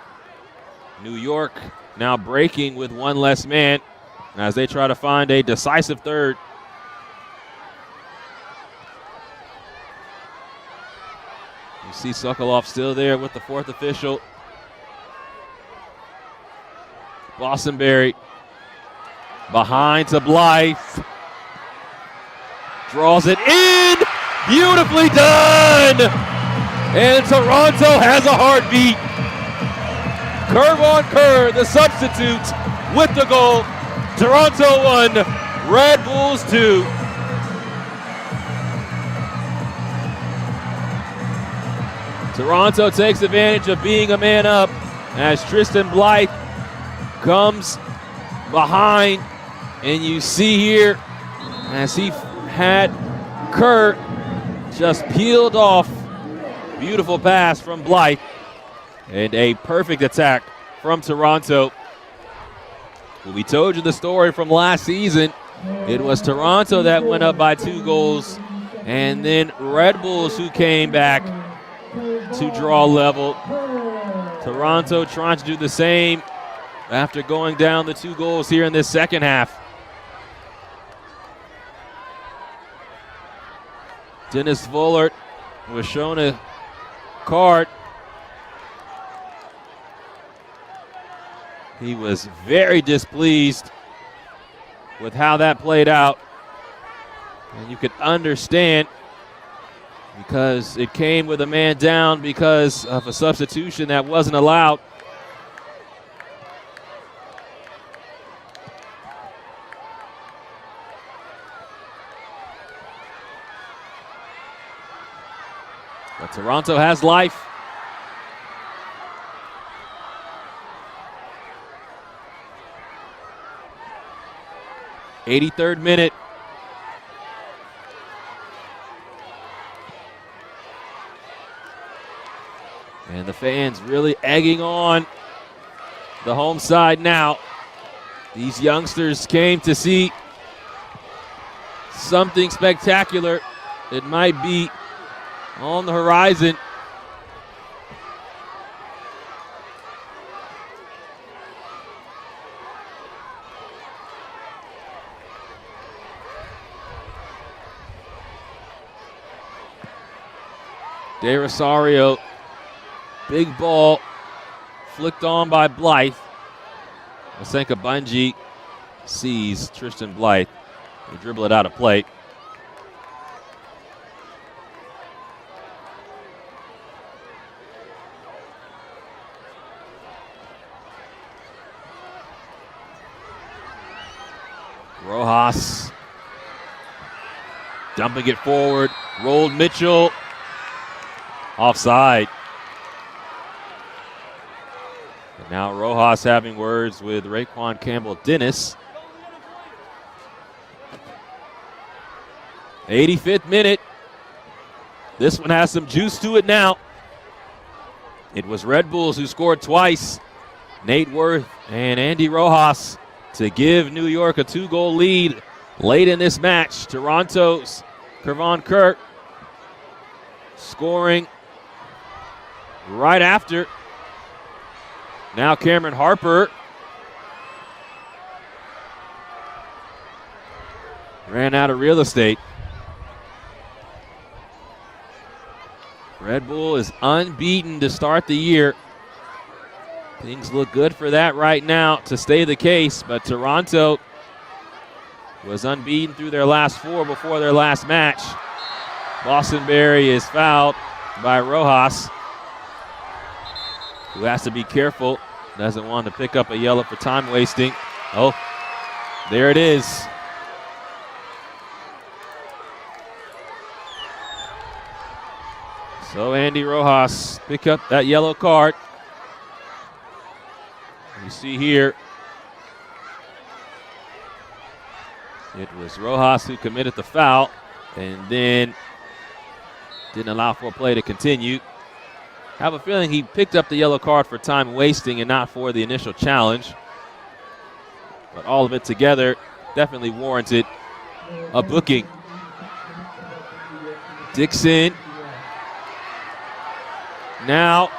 New York now breaking with 1 less man as they try to find a decisive third. You see Sokolov still there with the 4th official. Bostonberry behind to Blythe. Draws it in. Beautifully done. And Toronto has a heartbeat. Curve on Kerr, the substitute, with the goal. Toronto 1, Red Bulls 2. Toronto takes advantage of being a man up as Tristan Blythe comes behind. And you see here, as he had Kerr just peeled off. Beautiful pass from Blythe. And a perfect attack from Toronto. Well, we told you the story from last season. It was Toronto that went up by 2 goals. And then Red Bulls who came back to draw level. Toronto trying to do the same after going down the 2 goals here in this second half. Dennis Vollert was shown a card. He was very displeased with how that played out. And you could understand, because it came with a man down because of a substitution that wasn't allowed. But Toronto has life. '83rd minute. And the fans really egging on the home side now. These youngsters came to see something spectacular. It might be on the horizon. De Rosario, big ball, flicked on by Blythe. Masenka Bunji sees Tristan Blythe. They dribble it out of play. Rojas dumping it forward. Rolled Mitchell. Offside. And now Rojas having words with Raquan Campbell-Dennis. 85th minute. This one has some juice to it now. It was Red Bulls who scored twice. Nate Worth and Andy Rojas to give New York a 2-goal lead late in this match. Toronto's Kervon Kirk scoring right after. Now Cameron Harper ran out of real estate. Red Bull is unbeaten to start the year. Things look good for that right now to stay the case, but Toronto was unbeaten through their last 4 before their last match. Bostonberry is fouled by Rojas, who has to be careful. Doesn't want to pick up a yellow for time wasting. Oh, there it is. So Andy Rojas pick up that yellow card. You see here, it was Rojas who committed the foul and then didn't allow for play to continue. I have a feeling he picked up the yellow card for time wasting and not for the initial challenge. But all of it together definitely warranted a booking. Dixon. Now,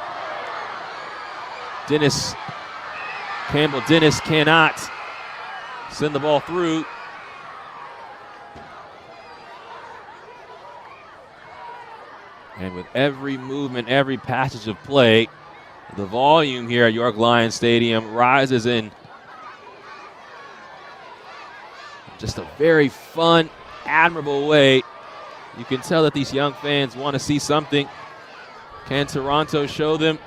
Campbell Dennis cannot send the ball through. And with every movement, every passage of play, the volume here at York Lions Stadium rises in just a very fun, admirable way. You can tell that these young fans want to see something. Can Toronto show them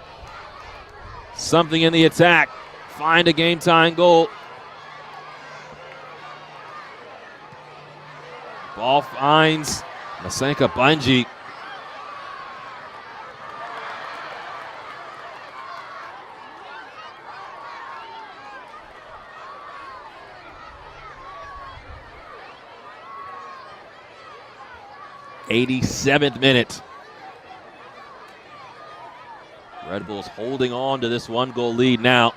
something in the attack? Find a game-tying goal. Ball finds Masenka Bunji. '87th minute. Red Bulls holding on to this 1-goal lead now.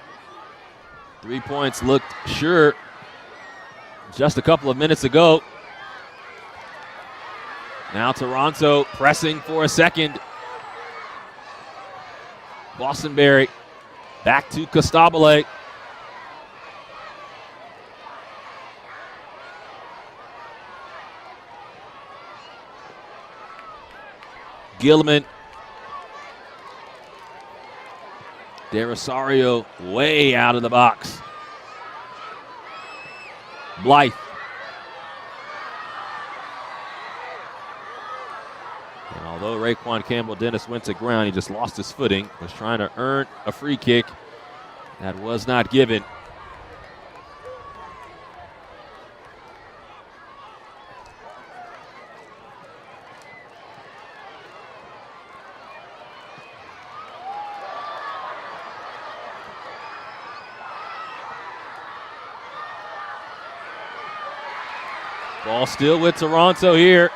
3 points looked sure just a couple of minutes ago. Now Toronto pressing for a second. Bostonberry back to Costabile. Gilman. De Rosario way out of the box. Blythe. And although Raekwon Campbell-Dennis went to ground, he just lost his footing, was trying to earn a free kick. That was not given. Ball still with Toronto here.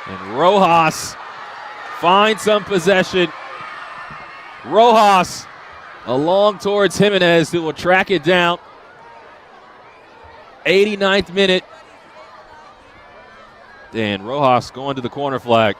And Rojas finds some possession. Rojas along towards Jimenez, who will track it down. 89th minute. And Rojas going to the corner flag.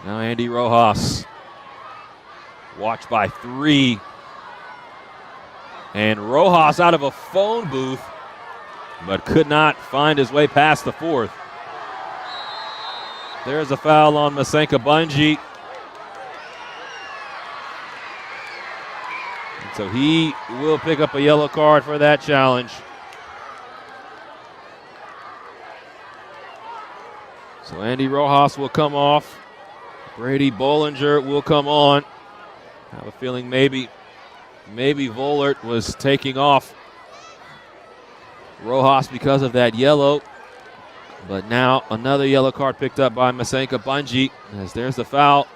Now Andy Rojas, watched by 3. And Rojas out of a phone booth, but could not find his way past the 4th. There's a foul on Masenka Bunji. And so he will pick up a yellow card for that challenge. So Andy Rojas will come off. Brady Bollinger will come on. I have a feeling maybe Vollert was taking off Rojas because of that yellow. But now another yellow card picked up by Masenka Bunji, as there's the foul.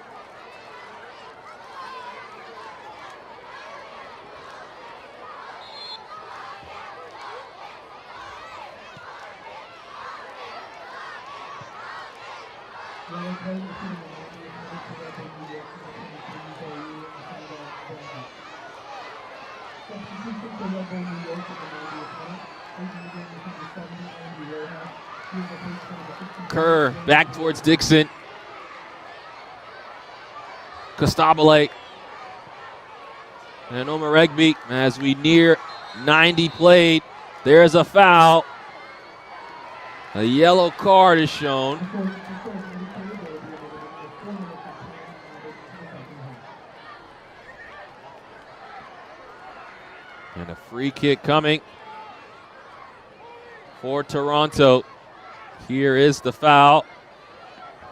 Kerr back towards Dixon. Costabile and Omaregbe as we near 90 played. There's a foul. A yellow card is shown. And a free kick coming for Toronto. Here is the foul.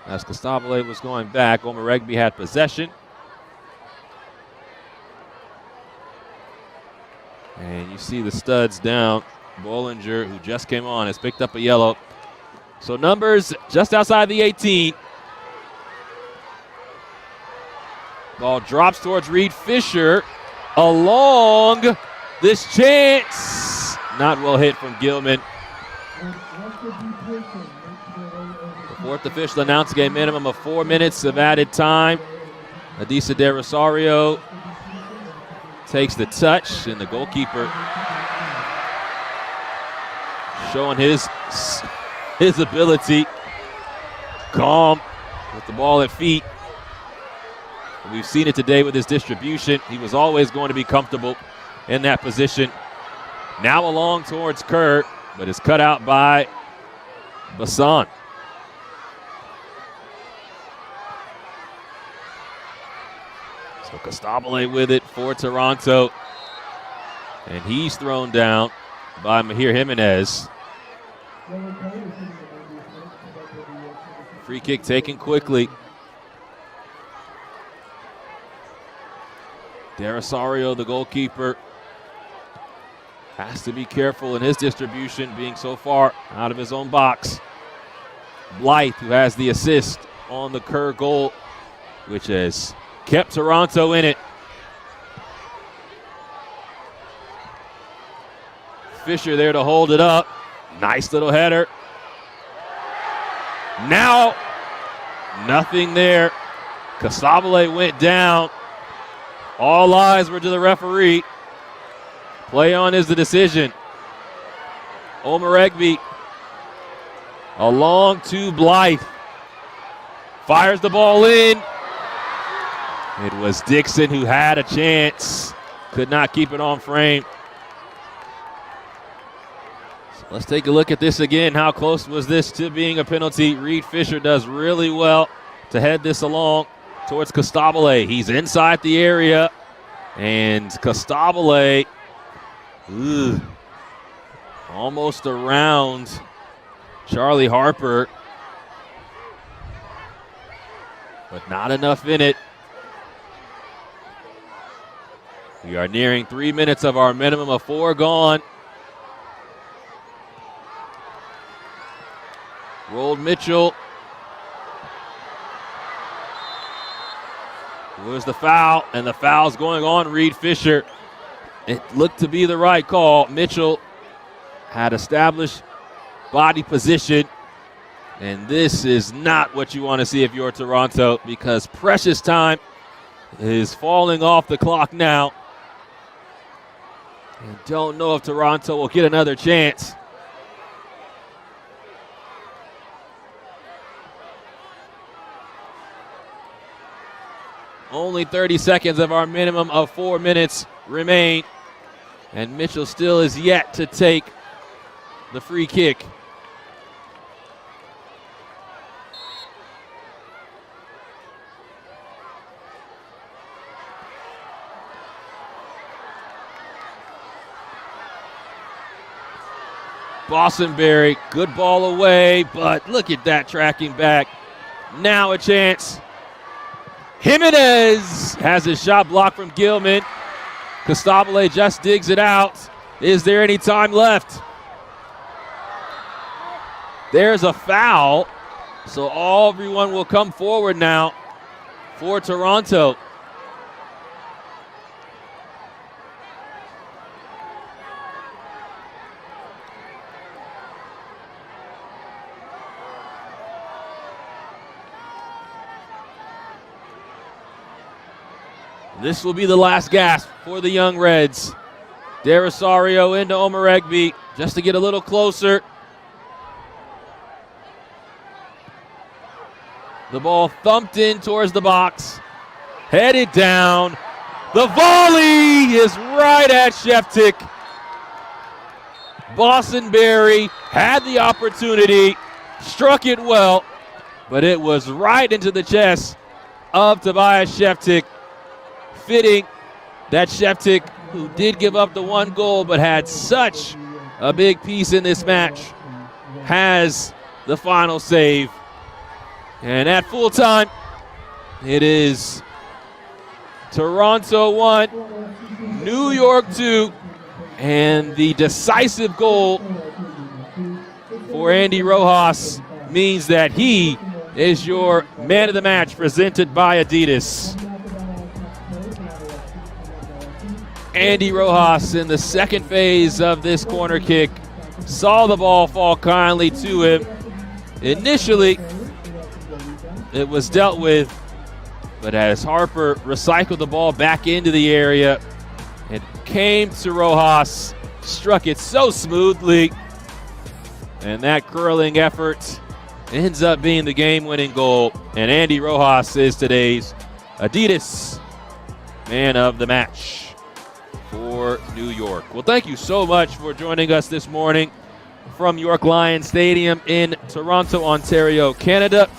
As Costabile was going back, Omaregbe had possession. And you see the studs down. Bollinger, who just came on, has picked up a yellow. So numbers just outside the 18. Ball drops towards Reed Fisher. Along this chance. Not well hit from Gilman. The fourth official announced a minimum of 4 minutes of added time. Adisa De Rosario takes the touch, and the goalkeeper showing his ability. Calm with the ball at feet. We've seen it today with his distribution. He was always going to be comfortable in that position. Now along towards Kerr, but is cut out by Bassan. So Costabile with it for Toronto. And he's thrown down by Mahir Jimenez. Free kick taken quickly. De Rosario, the goalkeeper, has to be careful in his distribution, being so far out of his own box. Blythe, who has the assist on the Kerr goal, which has kept Toronto in it. Fisher there to hold it up. Nice little header. Now, nothing there. Costabile went down. All eyes were to the referee. Play on is the decision. Omaregbe along to Blythe. Fires the ball in. It was Dixon who had a chance. Could not keep it on frame. So let's take a look at this again. How close was this to being a penalty? Reed Fisher does really well to head this along towards Costabile. He's inside the area. And Costabile almost around Charlie Harper. But not enough in it. We are nearing 3 minutes of our minimum of 4 gone. Rolled Mitchell. Was the foul, and the foul's going on Reed Fisher. It looked to be the right call. Mitchell had established body position, and this is not what you want to see if you're Toronto, because precious time is falling off the clock now. And don't know if Toronto will get another chance. Only 30 seconds of our minimum of 4 minutes remain. And Mitchell still is yet to take the free kick. Bossenberry, good ball away, but look at that tracking back. Now a chance. Jimenez has his shot blocked from Gilman. Costabile just digs it out. Is there any time left? There's a foul. So everyone will come forward now for Toronto. This will be the last gasp for the Young Reds. De Rosario into Omaregbe just to get a little closer. The ball thumped in towards the box. Headed down. The volley is right at Sheftik. Bossenberry had the opportunity, struck it well, but it was right into the chest of Tobias Sheftik. Fitting that Sheftik, who did give up the one goal but had such a big piece in this match, has the final save. And at full time, it is Toronto 1, New York 2, and the decisive goal for Andy Rojas means that he is your man of the match, presented by Adidas. Andy Rojas in the second phase of this corner kick saw the ball fall kindly to him. Initially, it was dealt with, but as Harper recycled the ball back into the area, it came to Rojas, struck it so smoothly, and that curling effort ends up being the game-winning goal, and Andy Rojas is today's Adidas man of the match for New York. Well, thank you so much for joining us this morning from York Lions Stadium in Toronto, Ontario, Canada.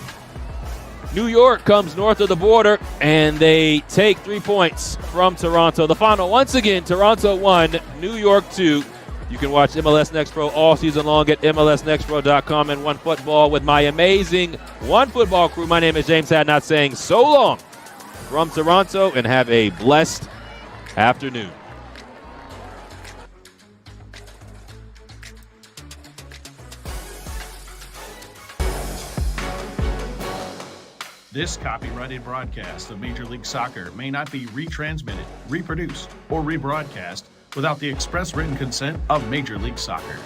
New York comes north of the border, and they take 3 points from Toronto. The final, once again, Toronto 1, New York 2. You can watch MLS Next Pro all season long at MLSNextPro.com and OneFootball with my amazing OneFootball crew. My name is James Hadnot saying so long from Toronto, and have a blessed afternoon.
This copyrighted broadcast of Major League Soccer may not be retransmitted, reproduced, or rebroadcast without the express written consent of Major League Soccer.